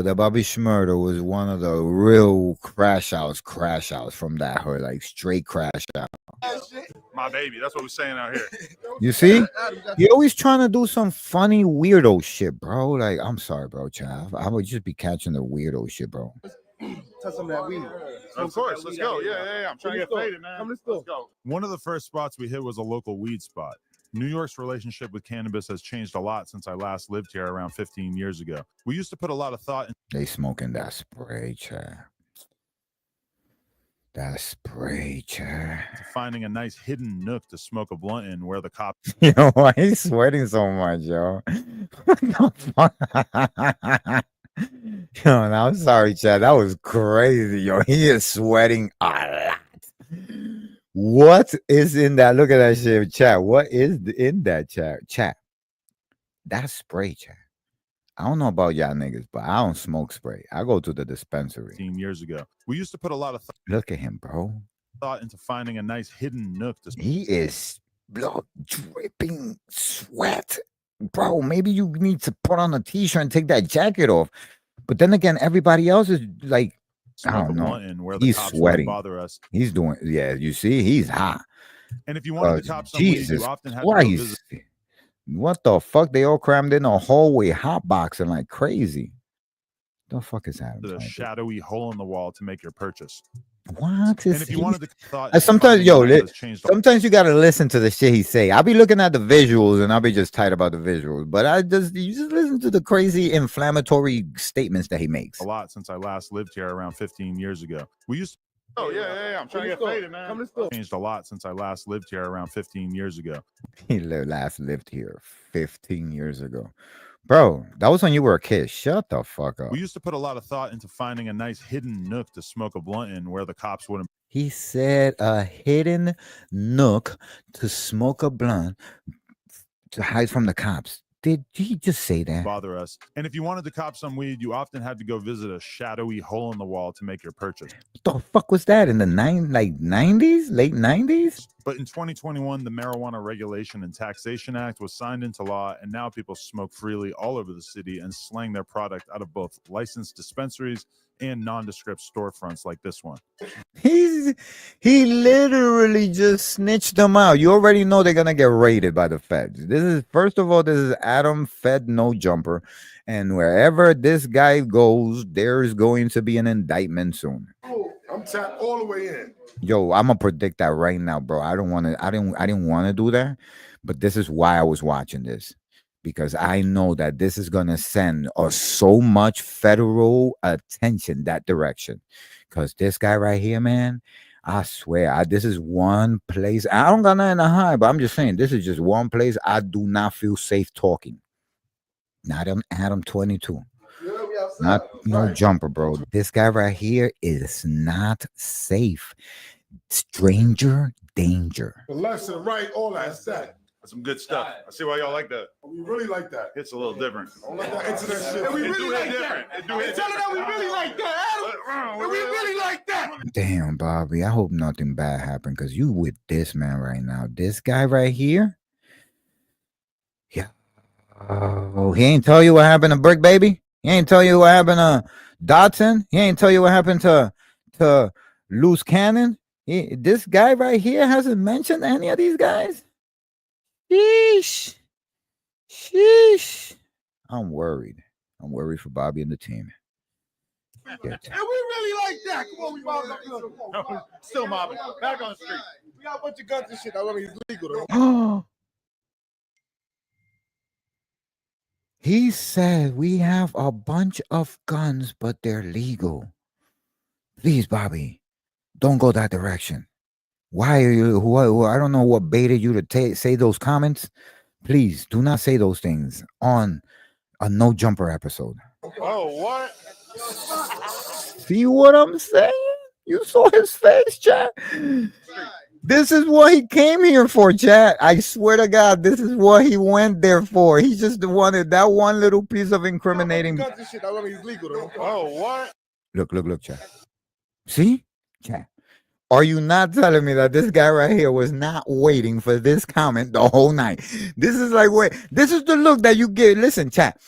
that Bobby Shmurda was one of the real crash outs from that hood, like straight crash out. My baby. That's what we're saying out here. You see? He always trying to do some funny weirdo shit, bro. Like, I'm sorry, bro, Chav. I would just be catching the weirdo shit, bro. Touch some of that weed. Of course. Let's go. Yeah. I'm trying to get faded, man. Let's go. One of the first spots we hit was a local weed spot. New York's relationship with cannabis has changed a lot since I last lived here around 15 years ago. We used to put a lot of thought in. They smoking that spray, Chav. That spray, Chav. Finding a nice hidden nook to smoke a blunt in where the cops. Yo, why he's sweating so much, yo? What the fuck? Yo, I'm sorry, Chad. That was crazy, yo. He is sweating a lot. What is in that? Look at that shit, chat. What is in that chat? Chat. That's spray, chat. I don't know about y'all niggas, but I don't smoke spray. I go to the dispensary. 15 years ago. We used to put a lot of Look at him, bro. thought into finding a nice hidden nook to. He is blood dripping sweat. bro, maybe you need to put on a t-shirt and take that jacket off. But then again, everybody else is like, I Smoke a don't know. blunt in where the He's cops wouldn't sweating. bother us. He's doing, yeah, you see, he's hot. And if you wanted to cop some weed, Jesus you often had to go visit. Christ. What the fuck? They all crammed in a hallway hotboxing like crazy. The fuck is that? The shadowy hole in the wall to make your purchase. What And is if you wanted to thought sometimes, finding yo, a has changed a- sometimes you gotta listen to the shit he say. I'll be looking at the visuals and I'll be just tight about the visuals, but you just listen to the crazy inflammatory statements that he makes. a lot since I last lived here around 15 years ago. We used Oh yeah. I'm trying to get faded, man. Come to the store. changed a lot since I last lived here around 15 years ago. He last lived here 15 years ago. Bro, that was when you were a kid. Shut the fuck up. We used to put a lot of thought into finding a nice hidden nook to smoke a blunt in where the cops wouldn't. He said a hidden nook to smoke a blunt to hide from the cops. Did he just say that? Bother us. And if you wanted to cop some weed, you often had to go visit a shadowy hole in the wall to make your purchase. What the fuck was that in the 90s, late 90s? But in 2021, the Marijuana Regulation and Taxation Act was signed into law, and now people smoke freely all over the city and slang their product out of both licensed dispensaries and nondescript storefronts like this one. He literally just snitched them out. You already know they're gonna get raided by the feds. This is, first of all, this is Adam Fed No Jumper, and wherever this guy goes, there's going to be an indictment soon. I'm tapped all the way in. Yo, I'm gonna predict that right now, bro. I didn't want to do that, but this is why I was watching this, because I know that this is gonna send us so much federal attention that direction. Because this guy right here, man, I swear, this is one place. I don't got nothing to hide, but I'm just saying, this is just one place I do not feel safe talking. Not on Adam 22. Not No Jumper, bro. This guy right here is not safe. Stranger danger. The left and right, all that stack. That's some good stuff. I see why y'all like that. We really like that. It's a little different. I don't like that internet shit. And we really like that. Tell her that we really like that, Adam. And we really like that. Damn, Bobby. I hope nothing bad happened, because you with this man right now. This guy right here. Yeah. Oh, he ain't tell you what happened to Brick Baby? He ain't tell you what happened to Dotson? He ain't tell you what happened to Loose Cannon? This guy right here hasn't mentioned any of these guys? Sheesh. I'm worried. I'm worried for Bobby and the team. And we really like that. Come on, we mobbed up. No, still mobbing. Back on the street. We got a bunch of guns and shit. I mean, it's legal though. He said we have a bunch of guns, but they're legal. Please, Bobby, don't go that direction. Why are you? I don't know what baited you to say those comments. Please do not say those things on a No Jumper episode. Oh, what? See what I'm saying? You saw his face, chat. This is what he came here for, chat. I swear to God, this is what he went there for. He just wanted that one little piece of incriminating. Guns and shit. I mean, it's legal though. Oh, what? Look, chat. See? Chat. Are you not telling me that this guy right here was not waiting for this comment the whole night? This is like, wait, this is the look that you get. Listen, chat.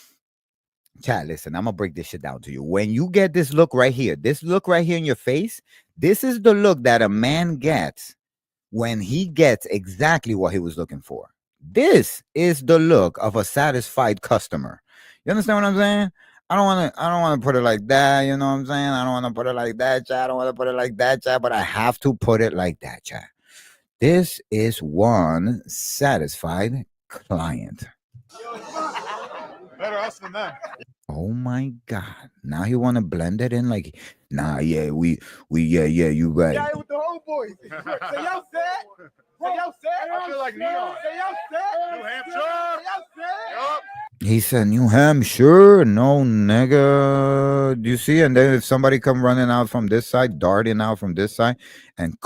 Chat, listen, I'm gonna break this shit down to you. When you get this look right here in your face, this is the look that a man gets when he gets exactly what he was looking for. This is the look of a satisfied customer. You understand what I'm saying? I don't want to put it like that, you know what I'm saying? I don't want to put it like that, chat. I don't want to put it like that, chat, but I have to put it like that, chat. This is one satisfied client. Better us than them. Oh my God. Now you want to blend it in like, nah, yeah, you right. Yeah, with the homeboys. Say y'all set. Say y'all set. I feel like Neon. Say y'all set. New Hampshire. Say y'all set. Yup. He said, New Hampshire, no nigga. Do you see? And then if somebody come running out from this side, darting out from this side, and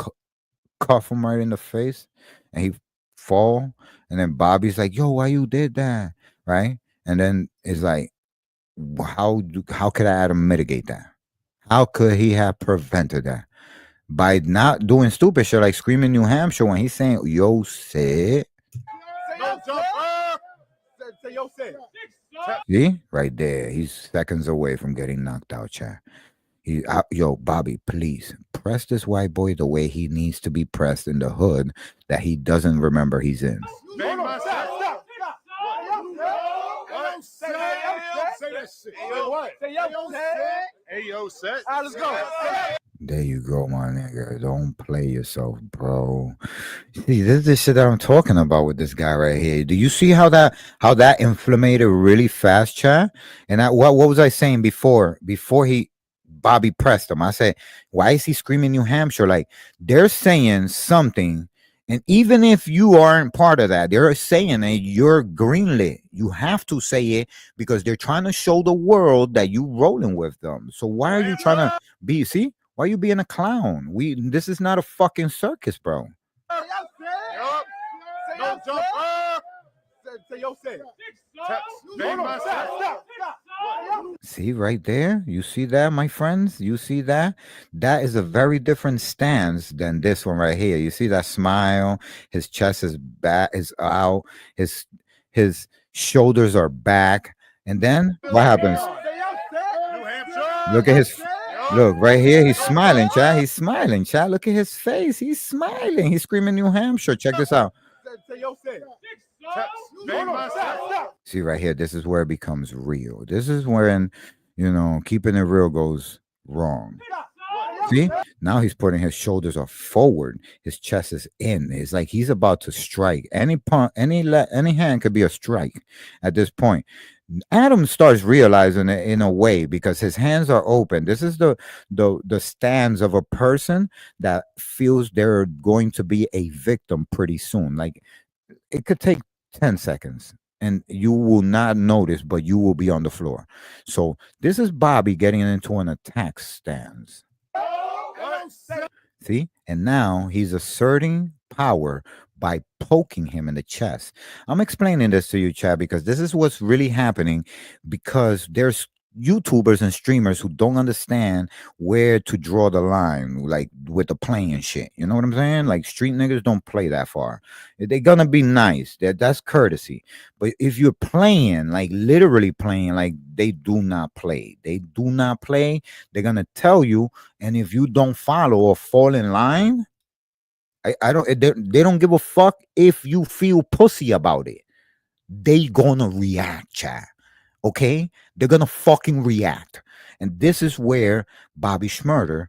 cuff him right in the face, and he fall, and then Bobby's like, yo, why you did that? Right? And then it's like, how could Adam mitigate that? How could he have prevented that? By not doing stupid shit like screaming New Hampshire when he's saying, yo, sit. Say y'all set. Say See, right there, he's seconds away from getting knocked out, chat. Yo, Bobby, please press this white boy the way he needs to be pressed in the hood that he doesn't remember he's in. Ayo, set. Let's go. There you go, my nigga. Don't play yourself, bro. See, this is the shit that I'm talking about with this guy right here. Do you see how that inflamed really fast, chat? And what was I saying before Bobby pressed him? I said, why is he screaming New Hampshire? Like, they're saying something, and even if you aren't part of that, they're saying that you're greenlit. You have to say it because they're trying to show the world that you rolling with them. So why are you trying to be? See, why are you being a clown? This is not a fucking circus, bro. No jump. See right there? You see that, my friends? You see that? That is a very different stance than this one right here. You see that smile? His chest is back, is out. His shoulders are back. And then what happens? Look at his look right here. He's smiling, chat. He's smiling, chat. Look at his face. He's smiling. He's screaming New Hampshire. Check this out. See right here, this is where it becomes real. This is when, keeping it real goes wrong. See, now he's putting his shoulders are forward, his chest is in. It's like he's about to strike. Any hand could be a strike at this point. Adam starts realizing it in a way because his hands are open. This is the stance of a person that feels they're going to be a victim pretty soon. Like, it could take 10 seconds and you will not notice, but you will be on the floor. So this is Bobby getting into an attack stance. See? And now he's asserting power by poking him in the chest. I'm explaining this to you, Chad, because this is what's really happening, because there's YouTubers and streamers who don't understand where to draw the line, like with the playing shit. You know what I'm saying? Like, street niggas don't play that far. They're gonna be nice. That's courtesy. But if you're playing, like literally playing, like they do not play. They do not play. They're gonna tell you, and if you don't follow or fall in line, they don't give a fuck if you feel pussy about it. They gonna react, chat. Okay, they're gonna fucking react. And this is where Bobby Shmurda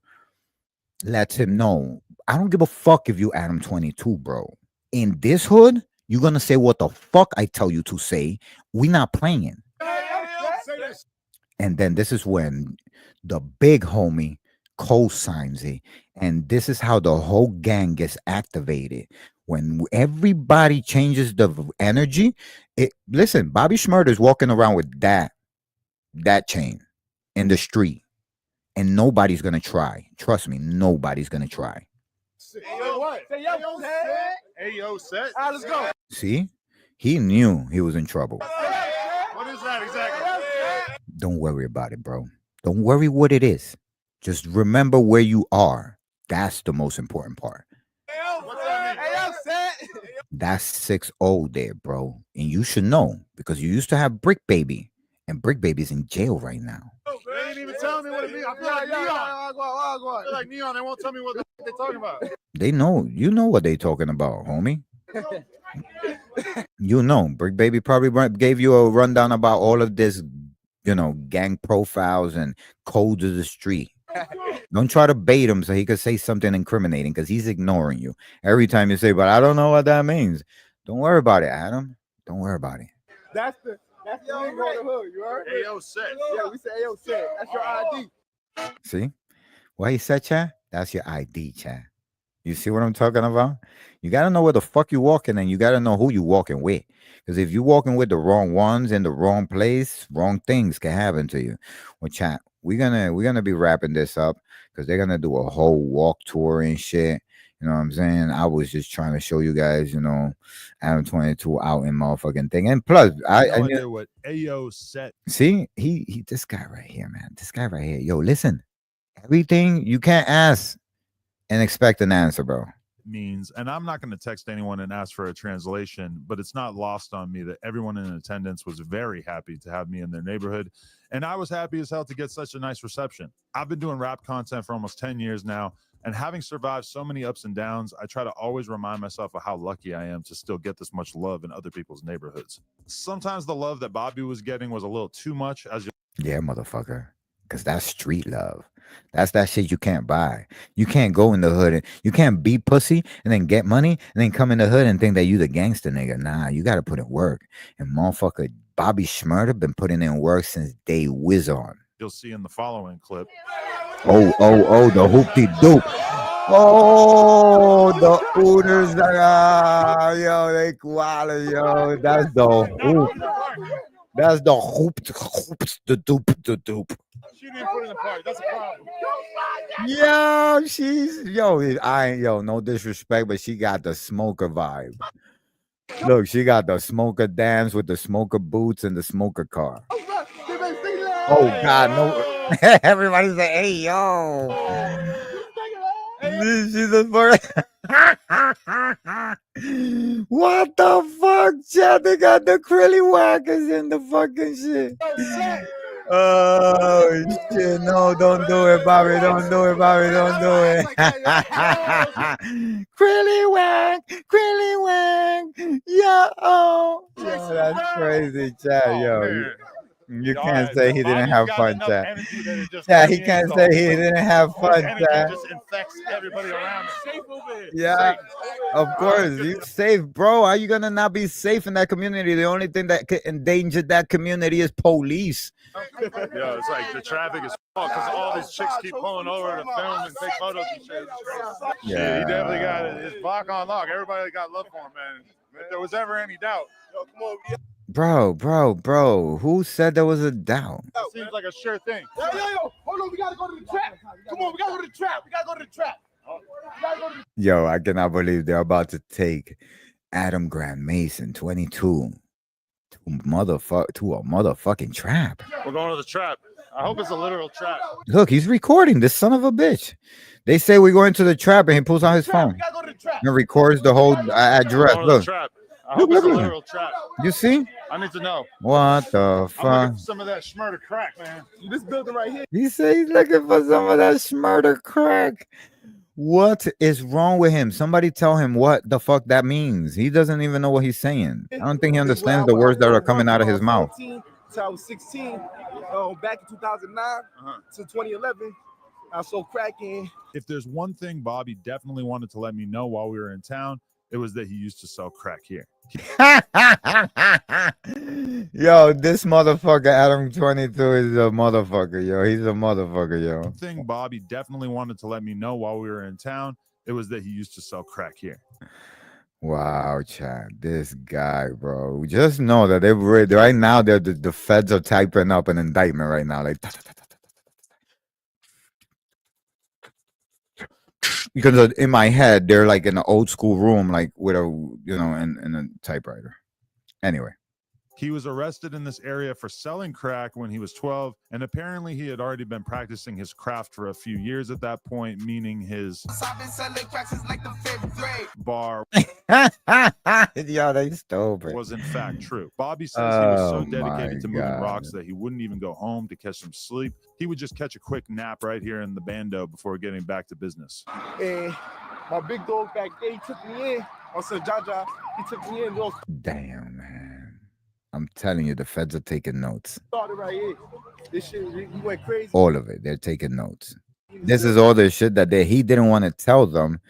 lets him know, I don't give a fuck if you Adam 22, bro. In this hood, you're gonna say what the fuck I tell you to say. We not playing. And then this is when the big homie co-signs it, and this is how the whole gang gets activated. When everybody changes the energy, listen, Bobby Shmurda is walking around with that chain in the street, and nobody's gonna try. Trust me, nobody's gonna try. Ayo, set. Let's go. See, he knew he was in trouble. What is that exactly? Don't worry about it, bro. Don't worry what it is. Just remember where you are. That's the most important part. That's 6-0 there, bro. And you should know, because you used to have Brick Baby, and Brick Baby's in jail right now. They ain't even telling me what it means. I feel like Neon. I feel like Neon. They won't tell me what they're talking about. They know. You know what they talking about, homie. You know, Brick Baby probably gave you a rundown about all of this, gang profiles and codes of the street. Don't try to bait him so he could say something incriminating, because he's ignoring you every time you say, but I don't know what that means. Don't worry about it, Adam. Don't worry about it. That's the lingo of the hood. You heard? Ayo, set. Yeah, we say ayo, set. That's your ID. See? What he said, chat? That's your ID, chat. You see what I'm talking about? You got to know where the fuck you walking, and you got to know who you walking with. Because if you walking with the wrong ones in the wrong place, wrong things can happen to you. Well, chat, we're gonna be wrapping this up, because they're gonna do a whole walk tour and shit. You know what I'm saying? I was just trying to show you guys, Adam 22 out in motherfucking thing. And plus, I knew what Ayo set. See, he this guy right here, man. This guy right here. Yo, listen. Everything you can't ask and expect an answer, bro. means, and I'm not going to text anyone and ask for a translation, but it's not lost on me that everyone in attendance was very happy to have me in their neighborhood, and I was happy as hell to get such a nice reception. I've been doing rap content for almost 10 years now, and having survived so many ups and downs, I try to always remind myself of how lucky I am to still get this much love in other people's neighborhoods. Sometimes the love that Bobby was getting was a little too much, as Yeah, motherfucker. Because that's street love. That's that shit you can't buy. You can't go in the hood and you can't be pussy and then get money and then come in the hood and think that you the gangster nigga. Nah, you got to put in work. And motherfucker, Bobby Shmurda been putting in work since day whiz on. you'll see in the following clip. Oh, the hoopty doop. Oh, the Hooters. Yo, they quality, yo. That's the hoop. That's the hoop, the doop. She didn't put in the party. That's a problem. Yo, no disrespect, but she got the smoker vibe. Look, she got the smoker dance with the smoker boots and the smoker car. Oh God, no! Everybody's like, "Hey, yo!" She's a first. What the fuck, Chad? They got the Krilly whackers in the fucking shit. Oh shit! No, don't do it, Bobby. Don't do it, Bobby. Don't do it. Krilly whack, yo, that's crazy, Chad. Yo, you can't say he didn't have fun, Chad. Yeah, he can't say he didn't have fun, Chad. Just infects everybody around him. Yeah, of course. You safe, bro. How are you gonna not be safe in that community? The only thing that could endanger that community is police. Yeah, it's like the traffic is fucked because all these chicks keep pulling over to film and take photos and shit. Yeah. He definitely got his block on lock. Everybody got love for him, man. If there was ever any doubt, yo, come on. Bro. Who said there was a doubt? Seems like a sure thing. Yo, hold on, we gotta go to the trap. Come on, we gotta go to the trap. Yo, I cannot believe they're about to take Adam Grant Mason, 22, to a motherfucking trap. We're going to the trap. I hope it's a literal trap. Look, he's recording, this son of a bitch. They say we're going to the trap and he pulls out his phone and records the whole address. Look. I hope it's a literal trap. You see? I need to know. What the I'm fuck? looking for some of that Shmurda crack, man. This building right here. He said he's looking for some of that Shmurda crack. What is wrong with him? Somebody tell him what the fuck that means. He doesn't even know what he's saying. I don't think he understands the words that are coming out of his mouth. Till I was 16, back in 2009 to 2011, I sold crack in. If there's one thing Bobby definitely wanted to let me know while we were in town, it was that he used to sell crack here. Yo, this motherfucker Adam 22 is a motherfucker, yo. He's a motherfucker, yo. One thing Bobby definitely wanted to let me know while we were in town, it was that he used to sell crack here. Wow, Chad, this guy, bro. Just know that right now the feds are typing up an indictment right now, like. Because in my head, they're like in an old school room, like with a, in a typewriter. Anyway. He was arrested in this area for selling crack when he was 12, and apparently he had already been practicing his craft for a few years at that point, meaning his bar Yo, they stupid. was in fact true. Bobby says he was so dedicated to moving rocks that he wouldn't even go home to catch some sleep. He would just catch a quick nap right here in the bando before getting back to business. And my big dog back there, he took me in. I said, Jaja, he took me in. Damn, man. I'm telling you, the feds are taking notes. Started right here. This shit, we went crazy. All of it. They're taking notes. This is all the shit that he didn't want to tell them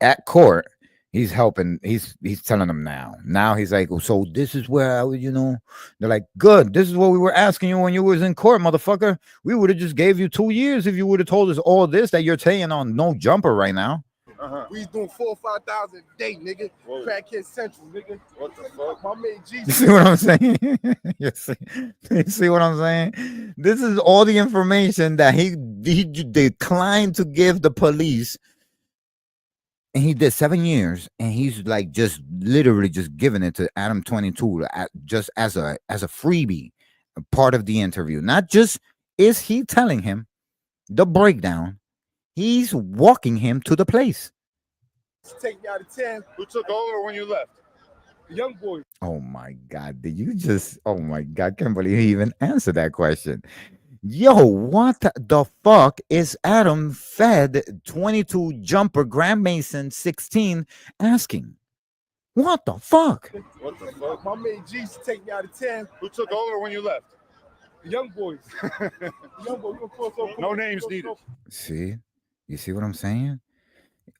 at court. He's helping. He's telling them now. Now he's like, so this is where I would, they're like, good. This is what we were asking you when you was in court, motherfucker. We would have just gave you 2 years if you would have told us all this that you're saying on no jumper right now. We doing 4,000 or 5,000 a day, nigga. Crackhead Central, nigga. What the fuck? My man G. You see what I'm saying? You see what I'm saying? This is all the information that he declined to give the police. And he did 7 years, and he's like just literally just giving it to Adam 22 just as a freebie, a part of the interview. Not just is he telling him the breakdown, he's walking him to the place. Take me out of 10. Who took over when you left? The young boys. Oh my God. Did you just, oh my God, can't believe he even answered that question. Yo, what the fuck is Adam Fed 22 jumper Graham Mason 16 asking? What the fuck? What the fuck? My man G used to take me out of 10. Who took over when you left? The young boys. The young boys. No names needed. See? You see what I'm saying?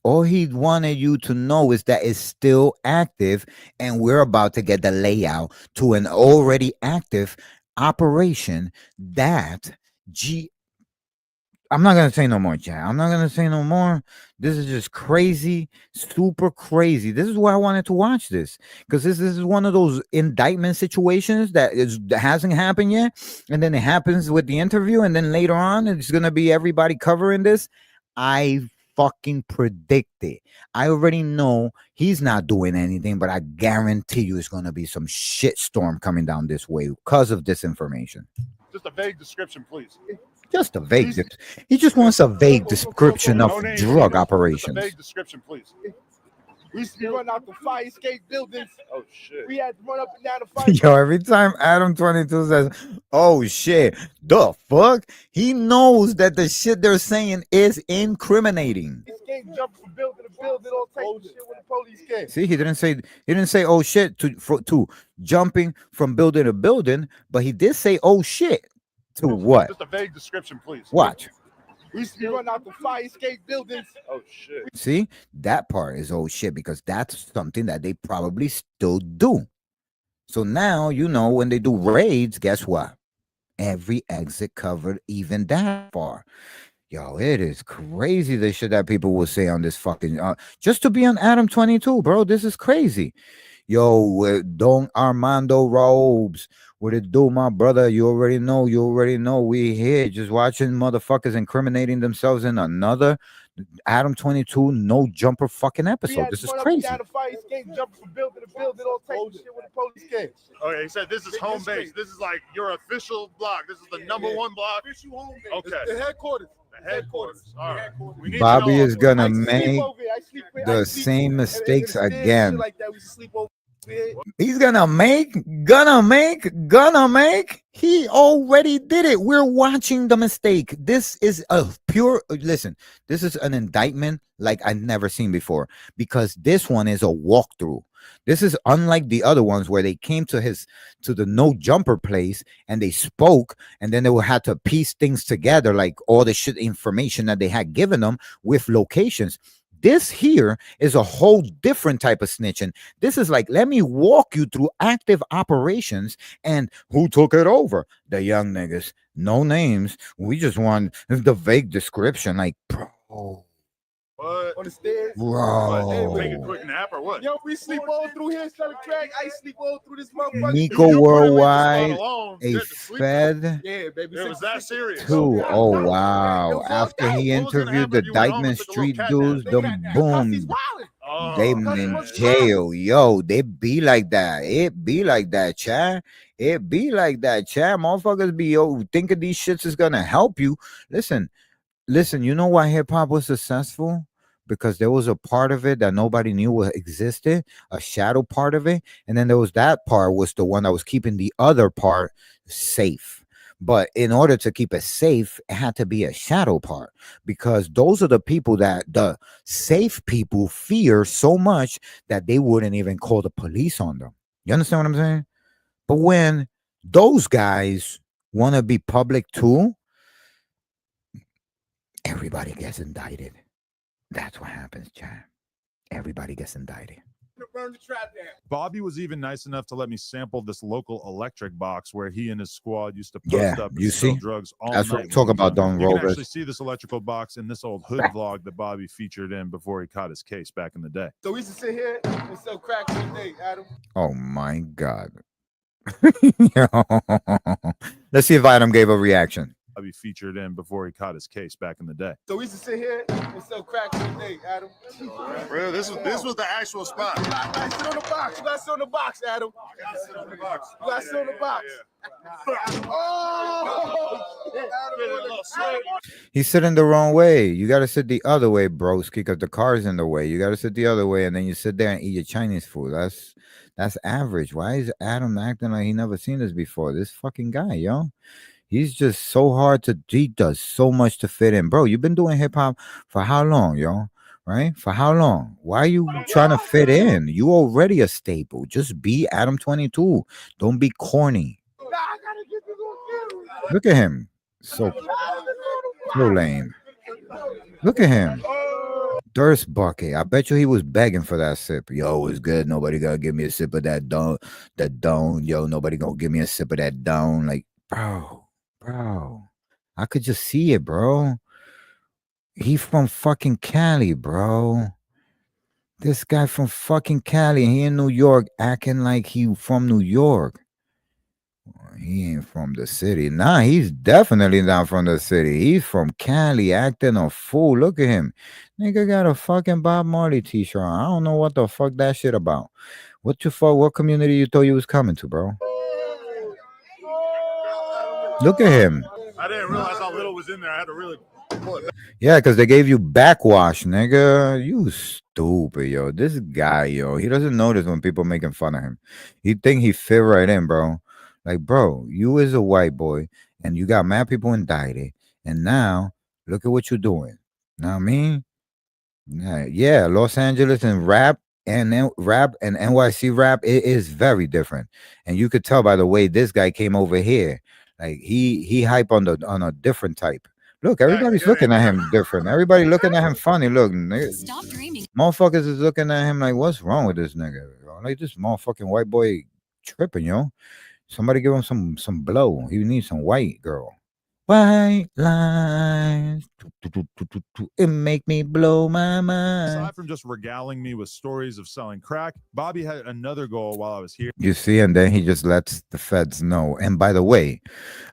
All he wanted you to know is that it's still active, and we're about to get the layout to an already active operation that I'm not going to say no more, Chad. I'm not going to say no more. This is just crazy, super crazy. This is why I wanted to watch this, because this is one of those indictment situations that hasn't happened yet, and then it happens with the interview, and then later on, it's going to be everybody covering this. I fucking predict it. I already know he's not doing anything, but I guarantee you it's going to be some shit storm coming down this way because of this information. Just a vague description, please. Just a vague. He just wants a vague description of drug operations. Just a vague description, please. We used to be running out the fire escape buildings. Oh shit. We had to run up and down the fire. Yo, every time Adam 22 says, "Oh shit," the fuck, he knows that the shit they're saying is incriminating. Escape, jump from building to building, all type of shit when the police came. See, he didn't say "oh shit" to jumping from building to building, but he did say "oh shit" to what? Just a vague description, please. Watch. We used to be running out the fire escape buildings. Oh shit. See, that part is oh shit, because that's something that they probably still do. So now, you know, when they do raids, guess what? Every exit covered, even that far. Yo, it is crazy the shit that people will say on this fucking just to be on Adam 22, bro. This is crazy. Yo, Don Armando Robes. What it do, my brother? You already know. We here just watching motherfuckers incriminating themselves in another Adam 22 no jumper fucking episode. This is crazy. Down the fire escape, jump from building to building, all type of shit when the police came. Okay, he said this is home base. This is like your official block. This is the number one block. Official home base. Okay. It's the headquarters. The headquartars. All right. We need to Bobby know- is gonna I sleep make over here. I sleep the sleep same and mistakes the stairs, again. shit like that. We sleep over here. He's gonna make. He already did it. We're watching the mistake. This is a pure, listen, this is an indictment like I've never seen before, because this one is a walkthrough. This is unlike the other ones where they came to the no jumper place and they spoke, and then they would have to piece things together, like all the shit information that they had given them with locations. This here is a whole different type of snitching. This is like, let me walk you through active operations and who took it over. The young niggas, no names. We just want the vague description, like, bro. What? On the stairs. Bro. Take a quick nap or what? Yo, we sleep all through here selling crack. I sleep all through this motherfucker. Nico Worldwide, alone, a get to sleep. Fed. Yeah, baby. It was that serious. Two. Oh wow! After he interviewed the Dykeman Street dudes, the boom, they in jail. Yo, they be like that. It be like that, Chad. It be like that, Chad. Motherfuckers be thinking these shits is gonna help you. Listen. You know why hip hop was successful? Because there was a part of it that nobody knew what existed, a shadow part of it, and then there was that part was the one that was keeping the other part safe. But in order to keep it safe, it had to be a shadow part, because those are the people that the safe people fear so much that they wouldn't even call the police on them. You understand what I'm saying? But when those guys want to be public too, everybody gets indicted. That's what happens, Chad. Everybody gets indicted. Burn the trap down. Bobby was even nice enough to let me sample this local electric box where he and his squad used to post up and you sell see? drugs all That's what night we talk long. about, Don You can Rovers. actually see this electrical box in this old hood vlog that Bobby featured in before he caught his case back in the day. So we used to sit here and sell crack all day, Adam. Oh my God. Let's see if Adam gave a reaction. Bobby featured in before he caught his case back in the day. So we used to sit here and sell crack for the day, Adam. Bro, this was the actual spot. You gotta sit on the box. You gotta sit on the box, Adam. I gotta sit on the box. You gotta sit on the box. He's sitting the wrong way. You got to sit the other way, broski, because the car's in the way. You got to sit the other way, and then you sit there and eat your Chinese food. That's average. Why is Adam acting like he never seen this before? This fucking guy, yo. He's just so hard to. He does so much to fit in, bro. You've been doing hip hop for how long, yo? Right? For how long? Why are you trying to fit in? You already a staple. Just be Adam 22. Don't be corny. Look at him. So lame. Look at him. Thirst bucket. I bet you he was begging for that sip. Yo, it's good. Nobody gotta give me a sip of that don. Yo, nobody gonna give me a sip of that don. Like, bro. I could just see it, bro. He from fucking Cali, bro. This guy from fucking Cali. He in New York acting like he from New York. He ain't from the city. Nah, he's definitely not from the city. He's from Cali acting a fool. Look at him. Nigga got a fucking Bob Marley t-shirt on. I don't know what the fuck that shit about. What community you thought you was coming to, bro? Look at him. I didn't realize how little was in there. I had to really pull it back. Yeah, because they gave you backwash, nigga. You stupid, yo. This guy, yo, he doesn't notice when people making fun of him. He think he fit right in, bro. Like, bro, you is a white boy, and you got mad people indicted, and now look at what you're doing. Know what I mean? Yeah, Los Angeles and rap and NYC rap, it is very different, and you could tell by the way this guy came over here. Like he hype on a different type. Look, everybody's looking at him different. Everybody looking at him funny. Look, stop dreaming. Motherfuckers is looking at him like, what's wrong with this nigga? Like this motherfucking white boy tripping, yo. Somebody give him some blow. He needs some white girl. White lines. It make me blow my mind. Aside from just regaling me with stories of selling crack, Bobby had another goal while I was here. You see, and then he just lets the feds know. And by the way,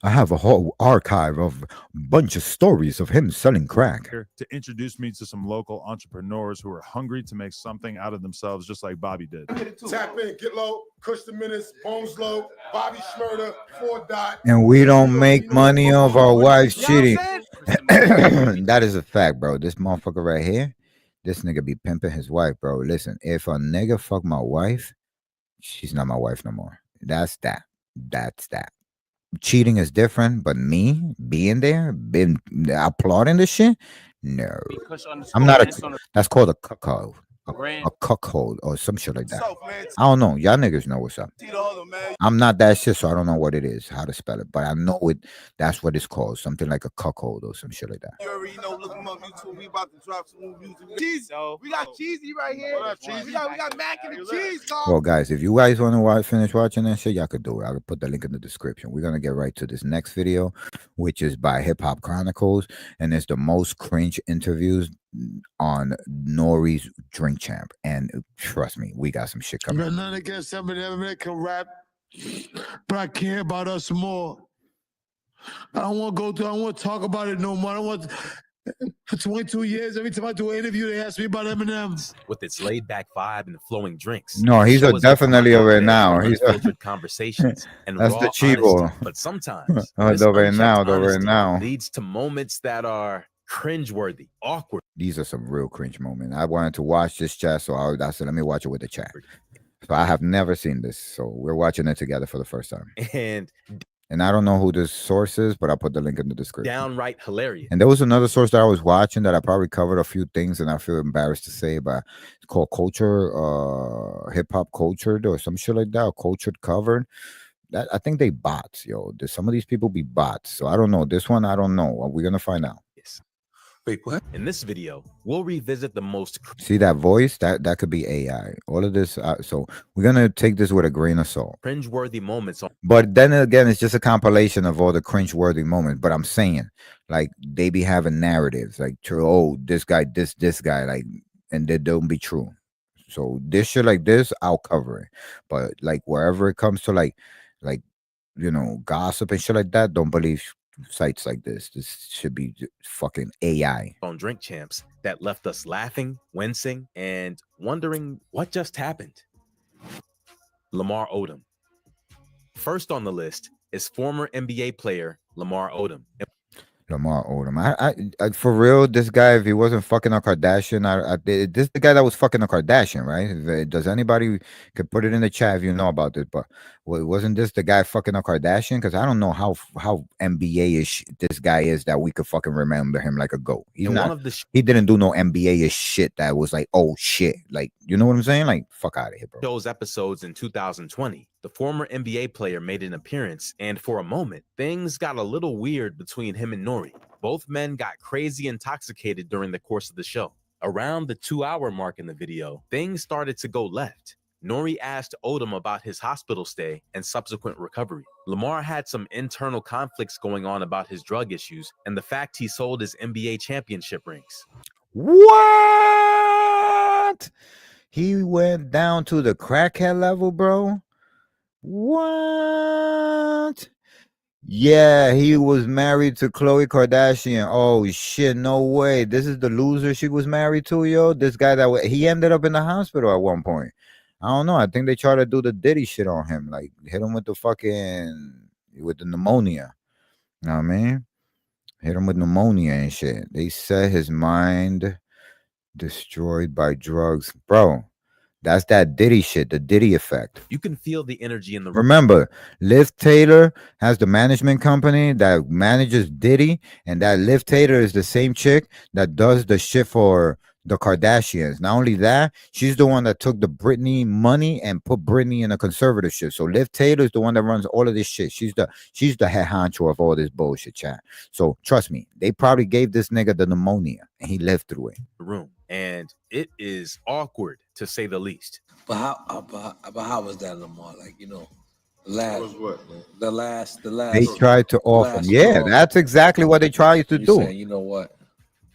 I have a whole archive of a bunch of stories of him selling crack. To introduce me to some local entrepreneurs who are hungry to make something out of themselves, just like Bobby did. Tap in, get low, push the minutes, bones low, Bobby Shmurda, 4 dot. And we don't make money off our wives cheating. That is a fact, bro. This motherfucker right here, this nigga be pimping his wife, bro. Listen, if a nigga fuck my wife, she's not my wife no more. That's that. Cheating is different, but me being there, been applauding this shit, no. I'm not that's called a cuckold. A cuckold or some shit like that. I don't know. Y'all niggas know what's up. I'm not that shit, so I don't know what it is, how to spell it. But I know it. That's what it's called. Something like a cuckold or some shit like that. You already know. Look him up YouTube. We about to drop some new music. Cheesy. We got Cheesy right here. We got Mac and the cheese, dog. Well, guys, if you guys want to finish watching that shit, y'all could do it. I'll put the link in the description. We're gonna get right to this next video, which is by Hip Hop Chronicles, and it's the most cringe interviews on N.O.R.E's Drink Champ. And trust me, we got some shit coming. Got nothing against somebody that can rap, but I care about us more. I don't want to go through, I don't want to talk about it no more. I don't want for 22 years, every time I do an interview, they ask me about Eminem. With its laid back vibe and flowing drinks. No, he's definitely over now. He's filtered conversations and that's raw the Chivo. honesty. But sometimes over now. leads to moments that are cringeworthy, awkward. These are some real cringe moments. I wanted to watch this chat, so I said, let me watch it with the chat. So I have never seen this, so we're watching it together for the first time. And I don't know who this source is, but I'll put the link in the description. Downright hilarious. And there was another source that I was watching that I probably covered a few things, and I feel embarrassed to say, but it's called Culture, Hip Hop Cultured or some shit like that, or Cultured Covered. That I think they bots, yo. Some of these people be bots, so I don't know. This one, I don't know. We're gonna find out. Wait, what? In this video, we'll revisit the most. See that voice? That could be AI. All of this. So we're gonna take this with a grain of salt. Cringeworthy moments. But then again, it's just a compilation of all the cringeworthy moments. But I'm saying, like, they be having narratives, like, oh, this guy, this guy, like, and they don't be true. So this shit like this, I'll cover it. But like wherever it comes to like, you know, gossip and shit like that, don't believe sites like this. This should be fucking AI. On Drink Champs that left us laughing, wincing, and wondering what just happened. Lamar Odom. First on the list is former NBA player Lamar Odom. Lamar Odom. I for real, this guy, if he wasn't fucking a Kardashian, this is the guy that was fucking a Kardashian, right? Does anybody could put it in the chat if you know about this? But wasn't this the guy fucking a Kardashian? Because I don't know how NBA-ish this guy is that we could fucking remember him like a goat. He's And not. one of the He didn't do no NBA-ish shit that was like, oh shit, like you know what I'm saying? Like fuck out of here, bro. show's episodes in 2020, the former NBA player made an appearance, and for a moment, things got a little weird between him and N.O.R.E. Both men got crazy intoxicated during the course of the show. Around the 2-hour mark in the video, things started to go left. N.O.R.E. asked Odom about his hospital stay and subsequent recovery. Lamar had some internal conflicts going on about his drug issues and the fact he sold his NBA championship rings. What? He went down to the crackhead level, bro. What? Yeah, he was married to Khloe Kardashian. Oh shit, no way. This is the loser she was married to, yo. This guy he ended up in the hospital at one point. I don't know. I think they tried to do the Diddy shit on him, like hit him with the pneumonia. You know what I mean? Hit him with pneumonia and shit. They said his mind destroyed by drugs, bro. That's that Diddy shit, the Diddy effect. You can feel the energy in the room. Remember, Liv Taylor has the management company that manages Diddy, and that Liv Taylor is the same chick that does the shit for the Kardashians. Not only that, she's the one that took the Britney money and put Britney in a conservatorship. So Liv Taylor is the one that runs all of this shit. She's the head honcho of all this bullshit, chat. So trust me, they probably gave this nigga the pneumonia and he lived through it. Room, and it is awkward to say the least. But how was that, Lamar? Like, you know, the last. They tried to offer him. Yeah, that's exactly what they tried to do. Saying, you know what?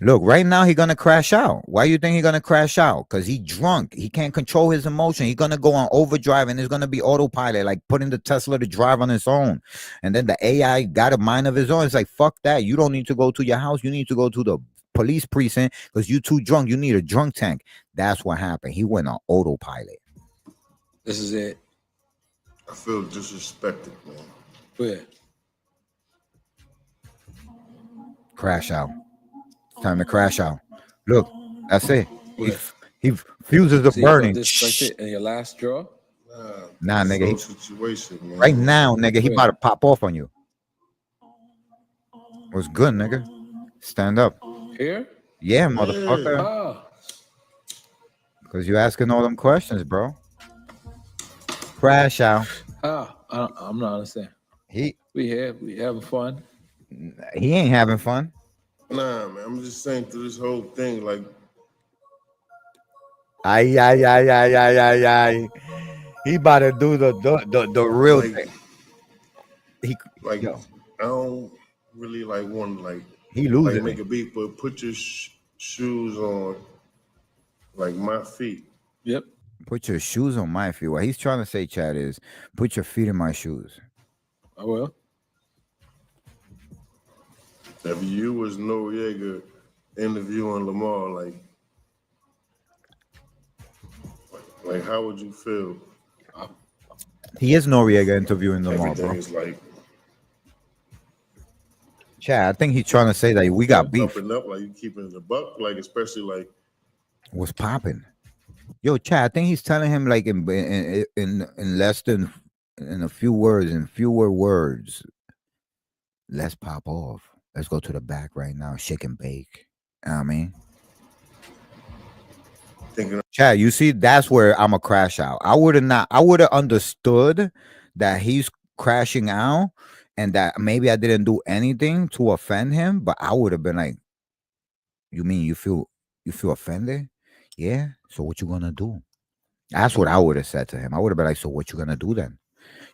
Look, right now he's gonna crash out. Why you think he's gonna crash out? Because he's drunk. He can't control his emotion. He's gonna go on overdrive and it's gonna be autopilot, like putting the Tesla to drive on its own. And then the AI got a mind of his own. It's like, fuck that. You don't need to go to your house. You need to go to the police precinct because you too drunk. You need a drunk tank. That's what happened. He went on autopilot. This is it. I feel disrespected, man. Where? Crash out. Time to crash out. Look, that's it. He fuses the burning. This like it in your last draw? Nah, nigga. Situation, man. Right now, nigga, he about to pop off on you. What's good, nigga? Stand up. Here? Yeah, motherfucker. Because you asking all them questions, bro. Crash out. I'm not understanding. We having fun. He ain't having fun. Nah, man. I'm just saying through this whole thing, like. Ay. He about to do the real thing. I don't really want to he losing make a beat, but put your shoes on like my feet. Yep. Put your shoes on my feet. What he's trying to say, Chad, is put your feet in my shoes. I will. If you was N.O.R.E. interviewing Lamar, like how would you feel? He is N.O.R.E. interviewing Lamar, bro. Chad, I think he's trying to say that we got beef. Up, like you keeping the buck, like especially like what's popping. Yo, Chad, I think he's telling him like in less than in fewer words. Let's pop off. Let's go to the back right now. Shake and bake. You know what I mean? Chad, you see, that's where I'm a crash out. I would have understood that he's crashing out and that maybe I didn't do anything to offend him, but I would have been like, you mean you feel offended? Yeah. So what you gonna do? That's what I would have said to him. I would have been like, so what you gonna do then?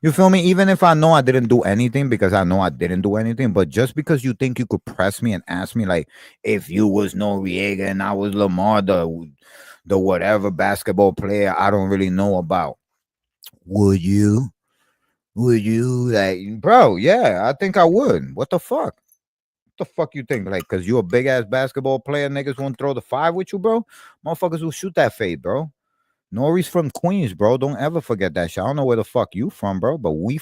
You feel me? Even if I know I didn't do anything, because I know I didn't do anything, but just because you think you could press me and ask me, like, if you was N.O.R.E. and I was Lamar, the whatever basketball player I don't really know about, would you? Would you like, bro? Yeah, I think I would. What the fuck? What the fuck you think? Like, cause you a big ass basketball player, niggas won't throw the 5 with you, bro. Motherfuckers will shoot that fade, bro. N.O.R.E's from Queens, bro. Don't ever forget that shit. I don't know where the fuck you from, bro, but we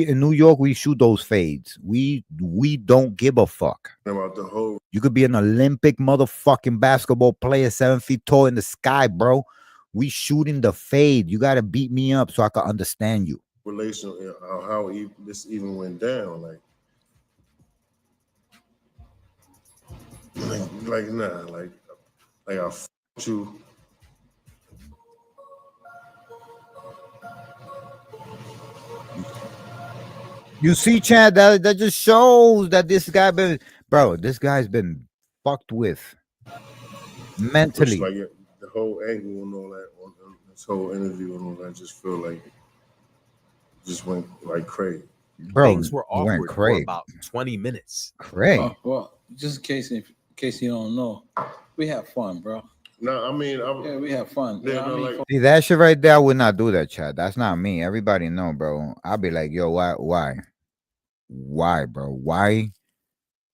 in New York, we shoot those fades. We don't give a fuck. About the whole You could be an Olympic motherfucking basketball player, 7 feet tall in the sky, bro. We shooting the fade. You gotta beat me up so I can understand you. relation, how this even went down, like nah, like I f***ed you. You see, Chad, that just shows that this guy this guy's been fucked with mentally. Like the whole angle and all that, on this whole interview and all that, just feel like just went like crazy. Bro, Things were awkward for about 20 minutes. Craig. Well, just in case you don't know, we have fun, bro. No, I mean, yeah, we have fun. Yeah, You know what I mean? See, that shit right there, I would not do that, Chad. That's not me. Everybody know, bro. I'll be like, yo, why, bro?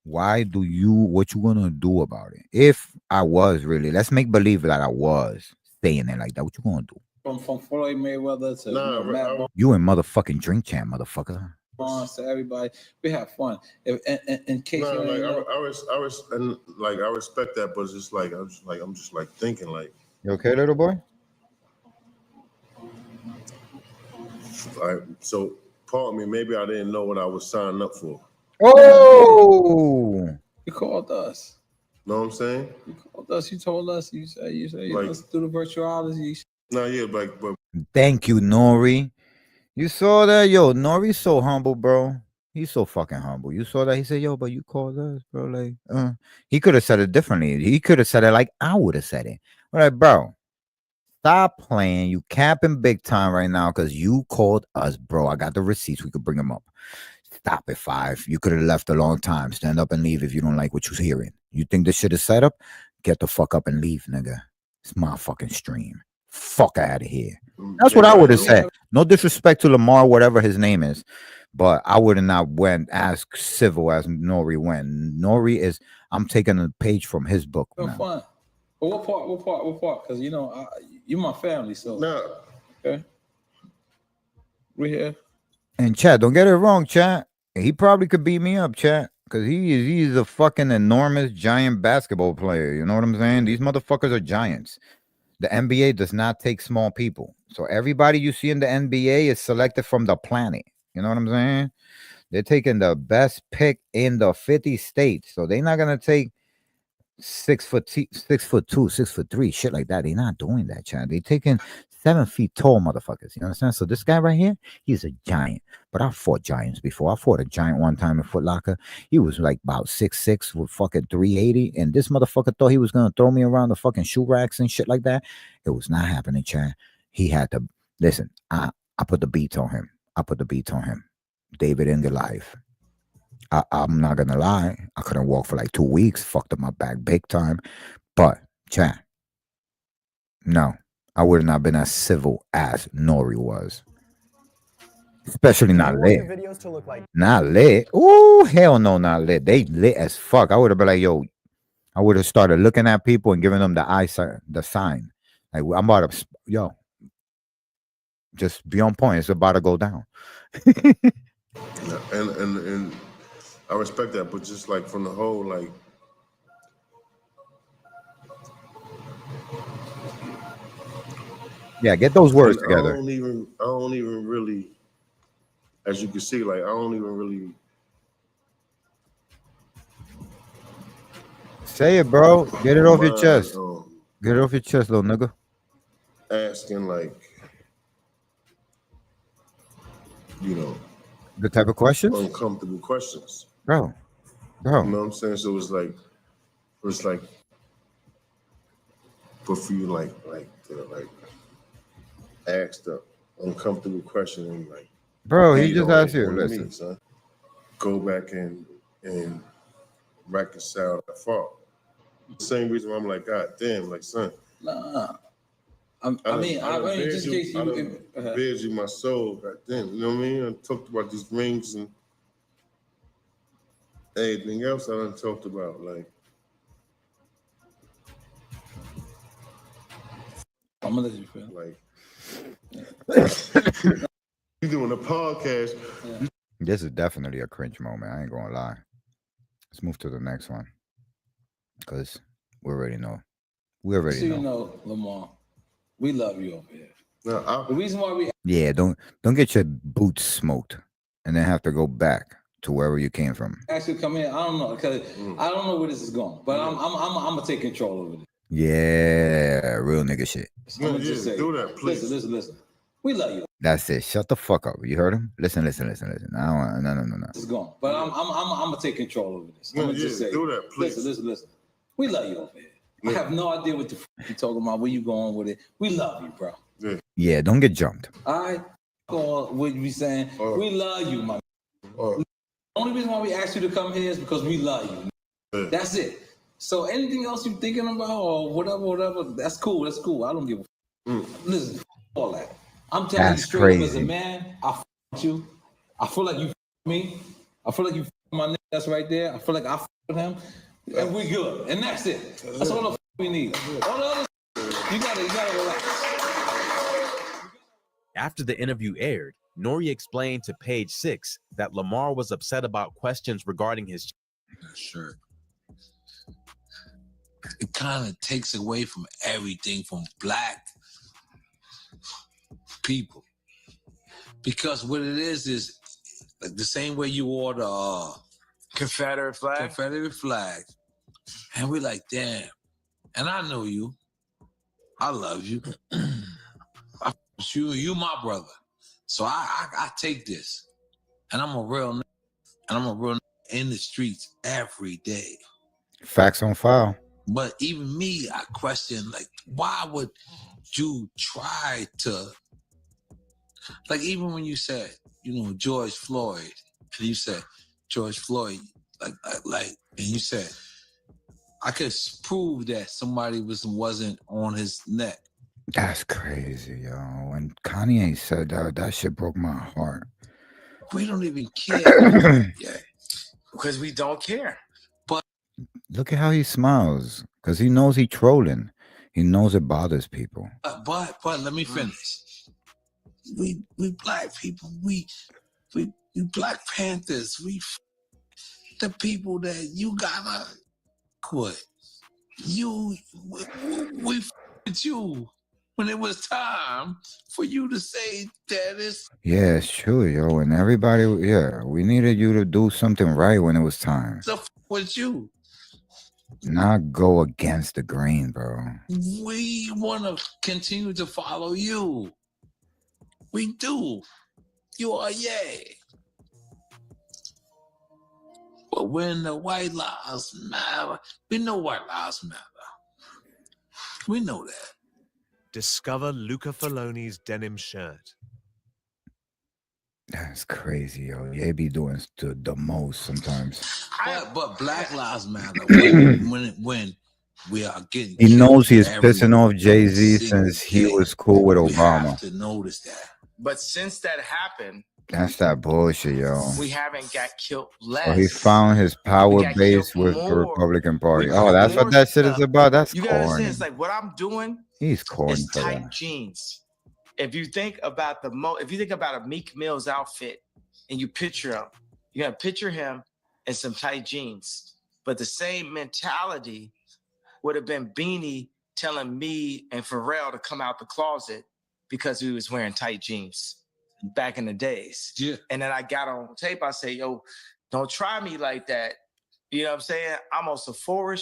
Why do you, what you gonna do about it? If I was really, let's make believe that I was saying it like that. What you gonna do? From Floyd Mayweather to Matt You in motherfucking Drink Champ, motherfucker. Barnes to everybody, we have fun. In case you don't know, I respect that, but it's just like I'm just thinking like. You okay, little boy? So pardon me, maybe I didn't know what I was signing up for. Oh, you called us. Know what I'm saying? You called us. You told us. You say Like- let's do the virtuality. No, yeah, but Thank you, N.O.R.E. You saw that? Yo, N.O.R.E's so humble, bro. He's so fucking humble. You saw that? He said, yo, but you called us, bro. Like, he could have said it differently. He could have said it like I would have said it. All right, bro. Stop playing. You capping big time right now because you called us, bro. I got the receipts. We could bring them up. Stop it, 5. You could have left a long time. Stand up and leave if you don't like what you're hearing. You think this shit is set up? Get the fuck up and leave, nigga. It's my fucking stream. Fuck out of here. That's what I would have said. No disrespect to Lamar, whatever his name is, but I would have not went as civil as N.O.R.E went. N.O.R.E is, I'm taking a page from his book. No Now. fun. But what part? Because you're my family, so no. Okay. We here. And Chad, don't get it wrong, Chad. He probably could beat me up, Chad, because he's a fucking enormous giant basketball player. You know what I'm saying? These motherfuckers are giants. The NBA does not take small people. So everybody you see in the NBA is selected from the planet. You know what I'm saying? They're taking the best pick in the 50 states. So they're not gonna take 6'2", 6'3", shit like that. They're not doing that, Chad. They're taking 7 feet tall motherfuckers. You understand? So this guy right here, he's a giant. But I fought giants before. I fought a giant one time in Foot Locker. He was like about 6'6" with fucking 380. And this motherfucker thought he was gonna throw me around the fucking shoe racks and shit like that. It was not happening, Chad. He had to listen. I put the beats on him. David and Goliath. I'm not gonna lie. I couldn't walk for like 2 weeks. Fucked up my back big time. But Chad, no, I would have not been as civil as N.O.R.E was. Especially not lit. Not lit. Oh, hell no, not lit. They lit as fuck. I would have been like, yo, I would have started looking at people and giving them the sign. Like, I'm about to, yo, just be on point. It's about to go down. and I respect that, but just like from the whole like. Yeah, get those words like, together. I don't even really, as you can see, like I don't even really. Say it, bro. Get it off your chest. Mind, Get it off your chest, little nigga. asking like, you know, The type of questions? uncomfortable questions. Bro. You know what I'm saying? So it's like, but for you, like to ask the uncomfortable question and like, Bro, he you just know, asked you. what do Listen. mean, son? Go back and reconcile that fault. The same reason why I'm like, God damn, like son. Nah. I mean, just in case I you. bared you my soul back then. You know what I mean? I talked about these rings and everything else I done talked about. Like, I'm gonna let you feel. Like, you doing a podcast. Yeah. This is definitely a cringe moment. I ain't gonna lie. Let's move to the next one. Because we already know. We already So know. you know, Lamar, we love you over here. No, the reason why we Yeah, don't get your boots smoked and then have to go back to wherever you came from. actually come in, I don't know, because I don't know where this is going, but I'm gonna take control over this. Yeah, real nigga shit. I'm gonna just say, do that, please. Listen. We love you. That's it. Shut the fuck up. You heard him? Listen. I don't want, no. This is going, but I'm gonna take control over this. I'm gonna just say, do that, please. Listen. We love you over here. I have no idea what the fuck you talking about. Where you going with it? We love you, bro. Yeah, don't get jumped. All right. What you be saying? We love you, my. The only reason why we asked you to come here is because we love you. That's it. So anything else you're thinking about or whatever, that's cool. I don't give a listen, all that. I'm telling That's you straight up as a crazy. man, I f with you. I feel like you f me. I feel like you f my nigga that's right there. I feel like I f with him. And we good. And that's it. That's all the f we need. All the other you gotta relax. After the interview aired, N.O.R.E explained to Page 6 that Lamar was upset about questions regarding his shirt. It kind of takes away from everything from black people. Because what it is like the same way you wore the Confederate flag. And we're like, damn. And I know you. I love you. You my brother. So I take this. And I'm a real nigga. And I'm a real nigga in the streets every day. Facts on file. But even me, I question, like, why would you try to, like, even when you said, George Floyd, and you said, George Floyd, like, and you said, I could prove that somebody wasn't on his neck. That's crazy, yo. When Kanye said that shit broke my heart. We don't even care. Yeah. Because we don't care. Look at how he smiles. Because he knows he trolling. He knows it bothers people. But let me finish. We black people, we Black Panthers, the people that you gotta quit. We with you when it was time for you to say that it's Yeah, it's true, yo. And everybody, we needed you to do something right when it was time. the with you. Not go against the grain, bro. We want to continue to follow you. We do. You are yay. But when the white lives matter, we know white lives matter. We know that. Discover Luca Faloni's denim shirt. That's crazy, yo. They be doing the most sometimes. But Black Lives Matter when we are getting. He knows he's every pissing off Jay-Z since he was cool with We have Obama. to notice that. But since that happened, That's that bullshit, yo. we haven't got killed less. So he found his power got base killed with the more. Republican Party. We Oh, got that's what more that shit is stuff. about. That's You gotta understand, corny. it's like what I'm doing He's corny is for tight that. jeans. If you think about if you think about a Meek Mill's outfit and you picture him, you're gonna picture him in some tight jeans. But the same mentality would have been Beanie telling me and Pharrell to come out the closet because he was wearing tight jeans back in the days. Yeah. And then I got on tape, I say, yo, don't try me like that. You know what I'm saying? I'm on Sephora.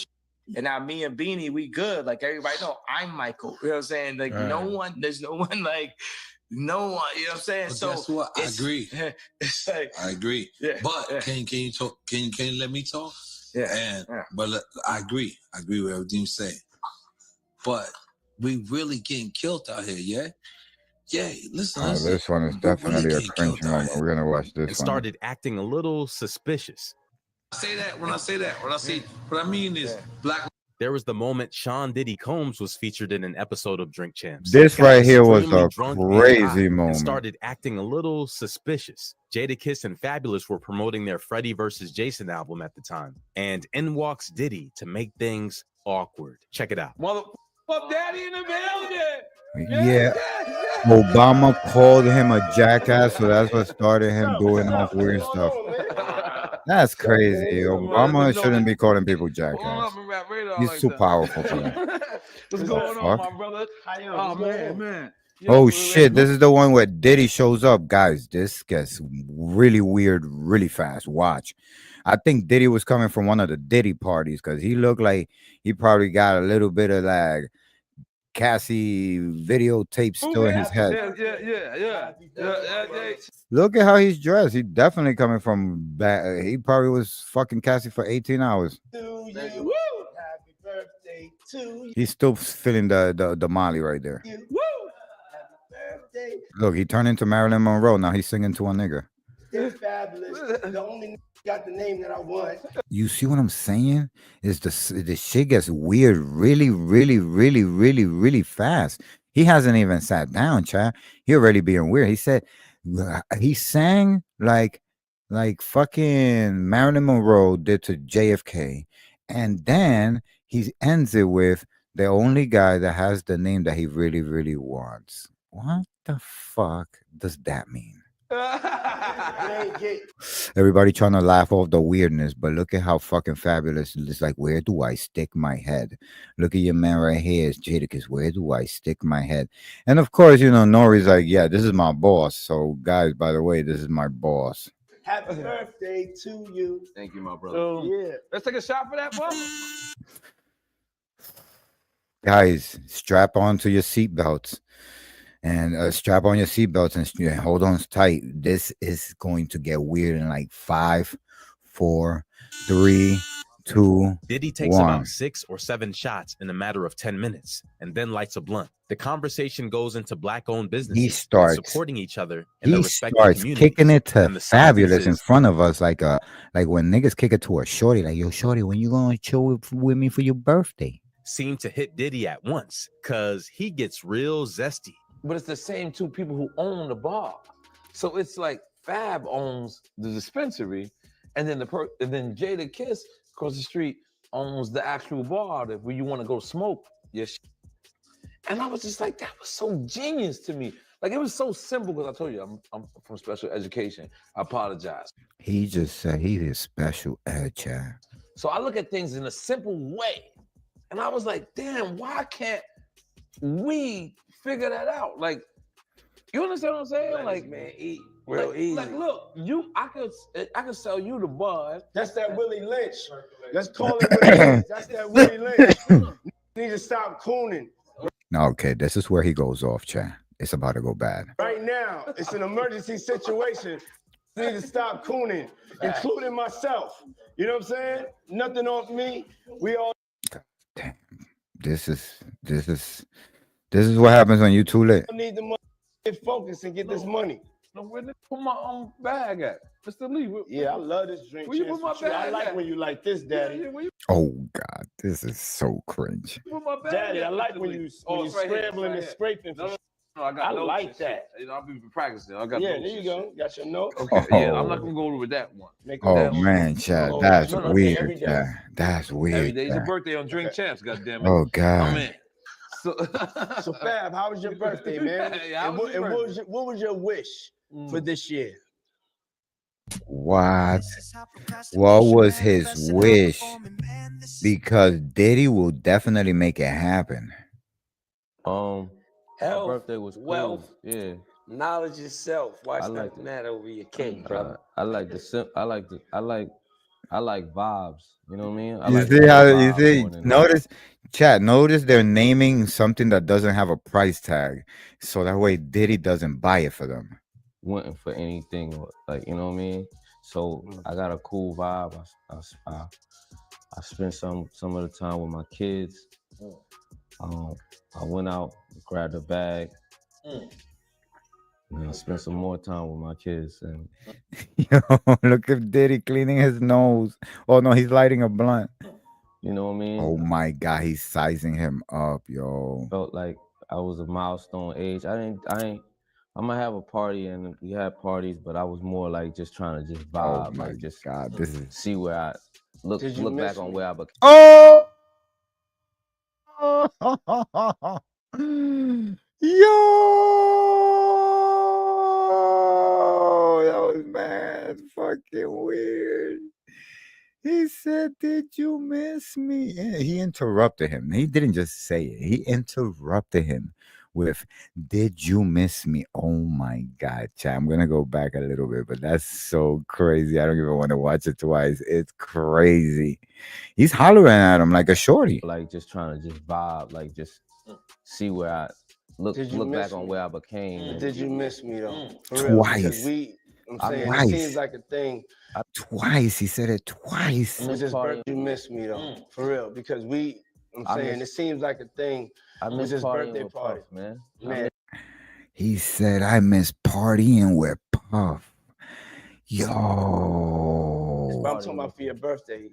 And now me and Beanie, we good. Like everybody know, I'm Michael. You know what I'm saying? Like there's no one, you know what I'm saying? But so guess what? I agree. It's like, I agree. Yeah, But yeah. can you talk? Can you let me talk? Yeah. And but I agree. I agree with everything you say. But we really getting killed out here, yeah? Yeah, listen. This one is definitely a cringe moment. We're gonna watch this and one. started acting a little suspicious. Say that when I say that. What I mean is black There was the moment Sean Diddy Combs was featured in an episode of Drink Champs. This Got right here was extremely a drunk and crazy high and moment. started acting a little suspicious. Jadakiss and Fabulous were promoting their Freddie vs. Jason album at the time, and in walks Diddy to make things awkward. Check it out. Mother daddy in the building. Yeah, Obama called him a jackass, so that's what started him doing all weird stuff. That's crazy. Obama shouldn't be calling people jackass. He's too powerful for that. What's going on, my brother? Oh man. Oh shit, this is the one where Diddy shows up. Guys, this gets really weird really fast. Watch. I think Diddy was coming from one of the Diddy parties because he looked like he probably got a little bit of like Cassie videotape still in his head. Yeah. Look at how he's dressed. He definitely coming from back. He probably was fucking Cassie for 18 hours. Happy birthday to you. He's still feeling the Molly right there. Look, he turned into Marilyn Monroe. Now he's singing to a nigga. It's fabulous. The only got the name that I want. You see what I'm saying? Is the shit gets weird really fast. He hasn't even sat down, chat. He already being weird. He said he sang like fucking Marilyn Monroe did to JFK, and then he ends it with the only guy that has the name that he really wants. What the fuck does that mean? Everybody trying to laugh off the weirdness, but look at how fucking fabulous it is. Like, where do I stick my head? Look at your man right here. It's Jadakiss. Where do I stick my head? And of course, you know, N.O.R.E's like, yeah, this is my boss. So, guys, by the way, this is my boss. Happy birthday to you. Thank you, my brother. Yeah. Let's take a shot for that, brother. Guys, strap on to your seatbelts. And strap on your seatbelts and hold on tight. This is going to get weird in like 5, 4, 3, 2, Diddy takes 1. about 6 or 7 shots in a matter of 10 minutes and then lights a blunt. The conversation goes into black-owned businesses He starts supporting each other in their He respective starts communities. kicking it to And the Fabulous in silences- front of us, like when niggas kick it to a shorty, like, yo, shorty, when you gonna chill with me for your birthday? seem to hit Diddy at once because he gets real zesty. But it's the same two people who own the bar. So it's like Fab owns the dispensary, and then then Jadakiss across the street owns the actual bar that where you want to go smoke your shit. And I was just like, that was so genius to me. Like, it was so simple because I told you I'm from special education. I apologize. He just said he's a special ed child. So I look at things in a simple way. And I was like, damn, why can't we figure that out? Like, you understand what I'm saying? Like, man, eat real easy. Like, look, I could sell you the bud. That's that Willie Lynch. Let's call it what it is. That's that Willie Lynch. Need to stop cooning. Okay, this is where he goes off, Chad. It's about to go bad. Right now, it's an emergency situation. Need to stop cooning, including myself. You know what I'm saying? Nothing off me. We all. This is what happens when you too late. need the money. Get focused and get this money. No, where did I put my own bag at? Mr. Lee. Yeah, I love this drink. Where you put my bag I like at? When you like this, Daddy. Yeah, Oh God, this is so cringe. put my bag Daddy, at? I like when you scrambling and scraping. No, I got notes like and that. Shit. I'll be practicing. I got there you go. Got your note. Okay, yeah, I'm not gonna go over that one. Oh man, Chad, that's weird, Chad. That's weird. Every day's your Chad. birthday on Drink Champs, goddammit. Oh God. I'm in. So Fab, how was your birthday, man? And what was your wish for this year? What was his wish? Because Diddy will definitely make it happen. Health, birthday was cool. Wealth, yeah. Knowledge itself. Why I it's like not matter over your cake, brother? I like vibes. You know what I mean? I You like see how you vibes see? more than- Notice, chat. Notice they're naming something that doesn't have a price tag, so that way Diddy doesn't buy it for them. Went for anything, like, you know what I mean? So I got a cool vibe. I spent some of the time with my kids. I went out, grabbed a bag. And I spent some more time with my kids. And Yo, look at Diddy cleaning his nose. Oh no, he's lighting a blunt. You know what I mean? Oh my God, he's sizing him up, yo. Felt like I was a milestone age. I'm gonna have a party, and we had parties, but I was more like just trying to just Oh vibe, my like just God, this is. see where I look Did you back miss on me? where I became. Oh. Yo, that was mad fucking weird. He said, "Did you miss me?" Yeah, he interrupted him. He didn't just say it. He interrupted him with, "Did you miss me?" Oh my God, chat. I'm gonna go back a little bit, but that's so crazy. I don't even want to watch it twice. It's crazy. He's hollering at him like a shorty. Like just trying to just vibe, like just see where I look Did you back miss on me? where I became. and- Did you miss me though? For real, because Twice. I'm I saying miss- it seems Twice. like a thing. Twice. He said it twice. With this birthday, you miss me though, for real, because I'm I saying miss- it seems like a thing. I with miss this partying birthday with party, Puff, man. man. He said, "I miss partying with Puff." Yo. But I'm talking about for your birthday.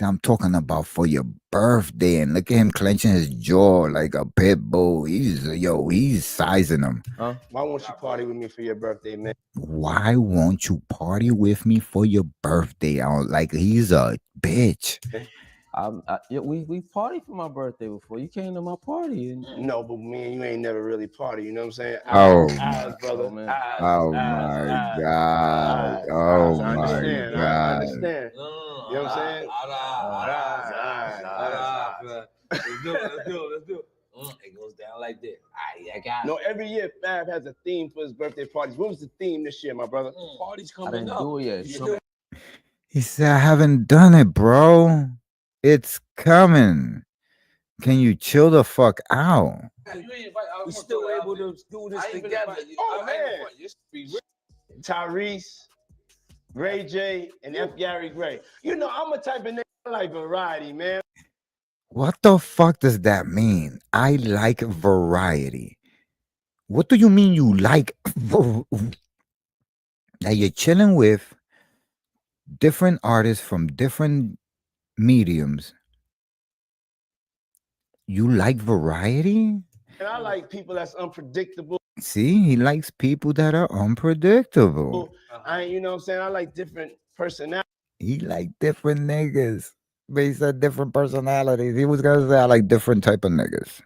I'm talking about for your birthday, and look at him clenching his jaw like a pit bull. He's sizing him. Huh? Why won't you party with me for your birthday, man? Why won't you party with me for your birthday? Like he's a bitch. We partied for my birthday before. You came to my party. And... No, but me and you ain't never really party. You know what I'm saying? Oh brother. Oh my God. Oh I my understand. I God. understand. You know what I'm saying? Let's do it. It goes down like this. I got it. No, every year Fab has a theme for his birthday parties. What was the theme this year, my brother? Parties I didn't do it yet. He said, "I haven't done it, bro. It's coming. Can you chill the fuck out?" We still able to do this together. Oh man, Tyrese, Ray J, and F. Gary Gray. You know, I'm a type of nigga I like variety, man. What the fuck does that mean? I like variety. What do you mean you like that you're chilling with different artists from different mediums? You like variety? And I like people that's unpredictable. See, he likes people that are unpredictable. You know what I'm saying? I like different personalities. He like different niggas. But he said different personalities. He was gonna say I like different type of niggas.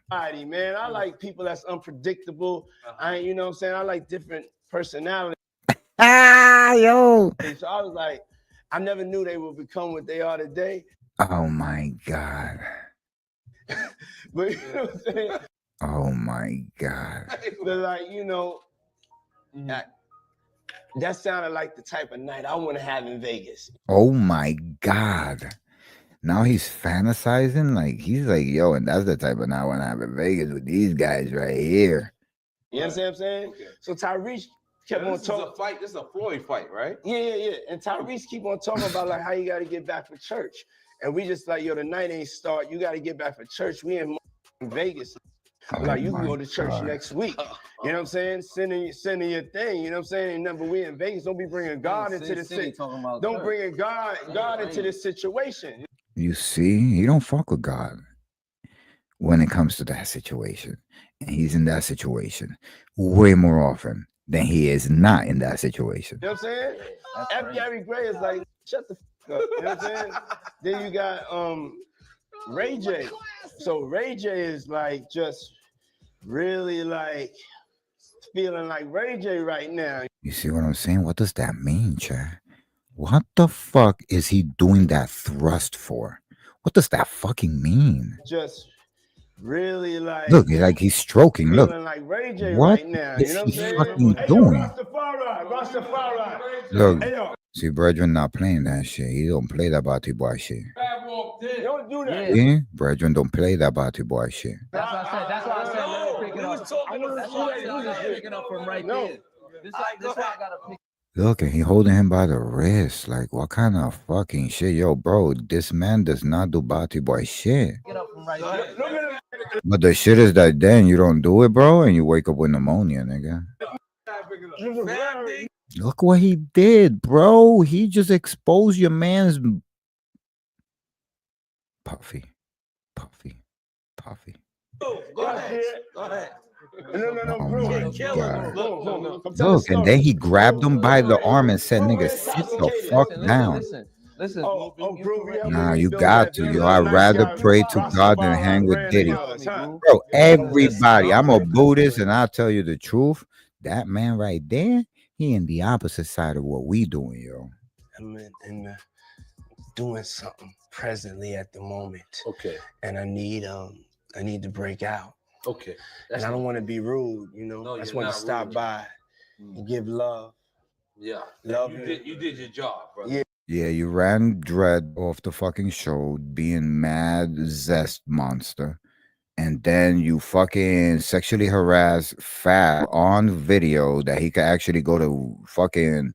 Man, I like people that's unpredictable. You know what I'm saying? I like different personalities. Yo. So I was like, I never knew they would become what they are today. Oh my God. But you know what I'm saying? Oh my God. But like, you know, that sounded like the type of night I want to have in Vegas. Oh my God. Now he's fantasizing. Like he's like, yo, and that's the type of night I want to have in Vegas with these guys right here. You understand what I'm saying? Okay. So Tyrese kept on talking. This is a Floyd fight, right? Yeah. And Tyrese keep on talking about like how you got to get back for church. And we just like, yo, the night ain't start. You got to get back for church. We in Vegas. Like you can go to church next week. You know what I'm saying? Sending your thing. You know what I'm saying? But we in Vegas. Don't be bringing God into this situation. Don't bring God into this situation. You see, he don't fuck with God when it comes to that situation. And he's in that situation way more often than he is not in that situation. You know what I'm saying? F. Gary Gray is like, shut the fuck up. You know what I'm saying? Then you got Ray J. So Ray J is like just really like feeling like Ray J right now. You see what I'm saying? What does that mean, Chad? What the fuck is he doing that thrust for? What does that fucking mean? Just really like look, he's stroking. Look, feeling like Ray J what right now. is You know he what I'm saying? fucking Hey, doing? Rastafari. Look, Hey, yo. see, Brethren not playing that shit. He don't play that Bati Boy shit. Don't do that. Yeah, Brethren don't play that Bati Boy shit. That's why I said. Let me pick it up. That's why I said I gotta pick it up from right there. This why I gotta pick. Look, and he holding him by the wrist. Like, what kind of fucking shit? Yo, bro, this man does not do Bati Boy shit. Get up from right there. But the shit is that then you don't do it, bro, and you wake up with pneumonia, nigga. Look what he did, bro. He just exposed your man's Puffy, Puffy, Puffy. Go ahead. Go ahead. No, Oh bro. my Kill God. him. Look. I'm telling Look, and then he grabbed him by the arm and said, "Nigga, sit the fuck down." Listen. Nah, you got to, yo. I'd rather pray to God than hang with Diddy. Bro, everybody, I'm a Buddhist, and I'll tell you the truth. That man right there, he in the opposite side of what we doing, yo. I'm doing something presently at the moment. Okay. And I need to break out. Okay. And I don't want to be rude, you know. No, I just you're want to not stop rude. by and give love. Yeah. Love You did your job, brother. Yeah. Yeah, you ran Dread off the fucking show being mad zest monster. And then you fucking sexually harass Fab on video that he could actually go to fucking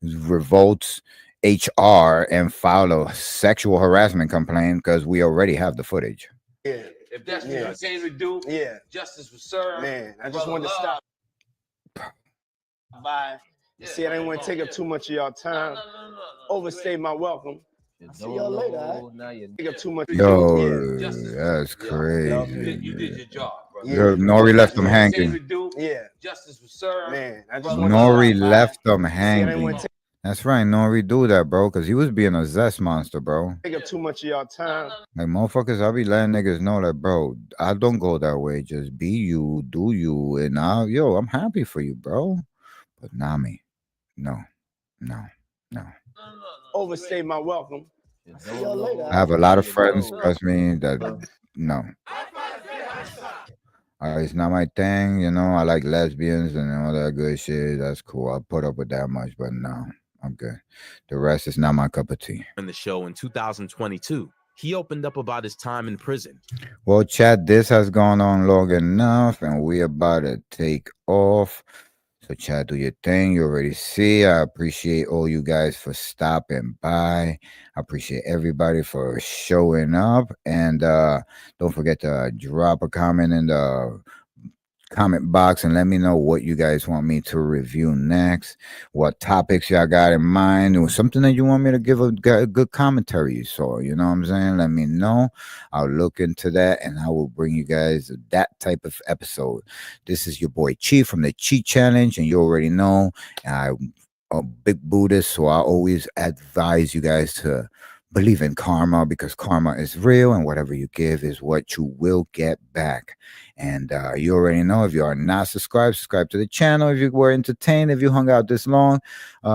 Revolt's HR and file a sexual harassment complaint because we already have the footage. Yeah. If that's what you came to do, justice was served. Man, I just wanted to stop by. See, I didn't want to take up too much of y'all time. Overstay my welcome. I'll see y'all later. All right? Take up too much. Yo, that's crazy. You did your job, brother. Yo, N.O.R.E left them hanging. Yeah. Justice was served. Man, I just wanted to N.O.R.E stop by. left them See, I didn't hanging. want to That's right, N.O.R.E do that, bro, because he was being a zest monster, bro. take up too much of y'all time. Like, motherfuckers, I be letting niggas know that, bro, I don't go that way. Just be you, do you, and I'm happy for you, bro. But not me. No. Overstay my welcome. I'll see y'all later. I have a lot of friends, trust me, that no. It's not my thing, you know. I like lesbians and all that good shit. That's cool. I'll put up with that much, but no, I'm good. The rest is not my cup of tea. In the show in 2022, he opened up about his time in prison. Well, Chad, this has gone on long enough, and we about to take off. So, Chad, do your thing. You already see. I appreciate all you guys for stopping by. I appreciate everybody for showing up. And don't forget to drop a comment in the comment box and let me know what you guys want me to review next, what topics y'all got in mind, or something that you want me to give a good commentary. So, you know what I'm saying? Let me know. I'll look into that and I will bring you guys that type of episode. This is your boy Chief from the Cheat Challenge, and you already know I'm a big Buddhist, so I always advise you guys to believe in karma, because karma is real and whatever you give is what you will get back. And you already know, if you are not subscribed, subscribe to the channel. If you were entertained, if you hung out this long,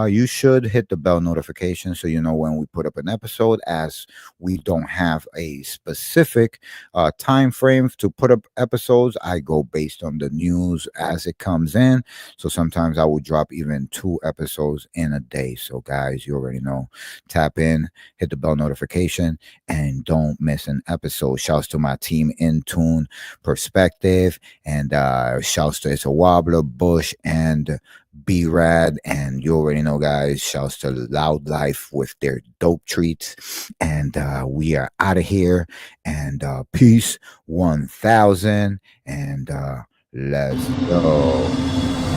you should hit the bell notification so you know when we put up an episode, as we don't have a specific time frame to put up episodes. I go based on the news as it comes in. So sometimes I will drop even 2 episodes in a day. So guys, you already know, tap in, hit the bell notification, and don't miss an episode. Shouts to my team, In Tune, Perspective, and shouts to It's a Wobbler, Bush, and B-Rad. And you already know, guys, shouts to Loud Life with their dope treats. And we are out of here. And peace 1000. And let's go.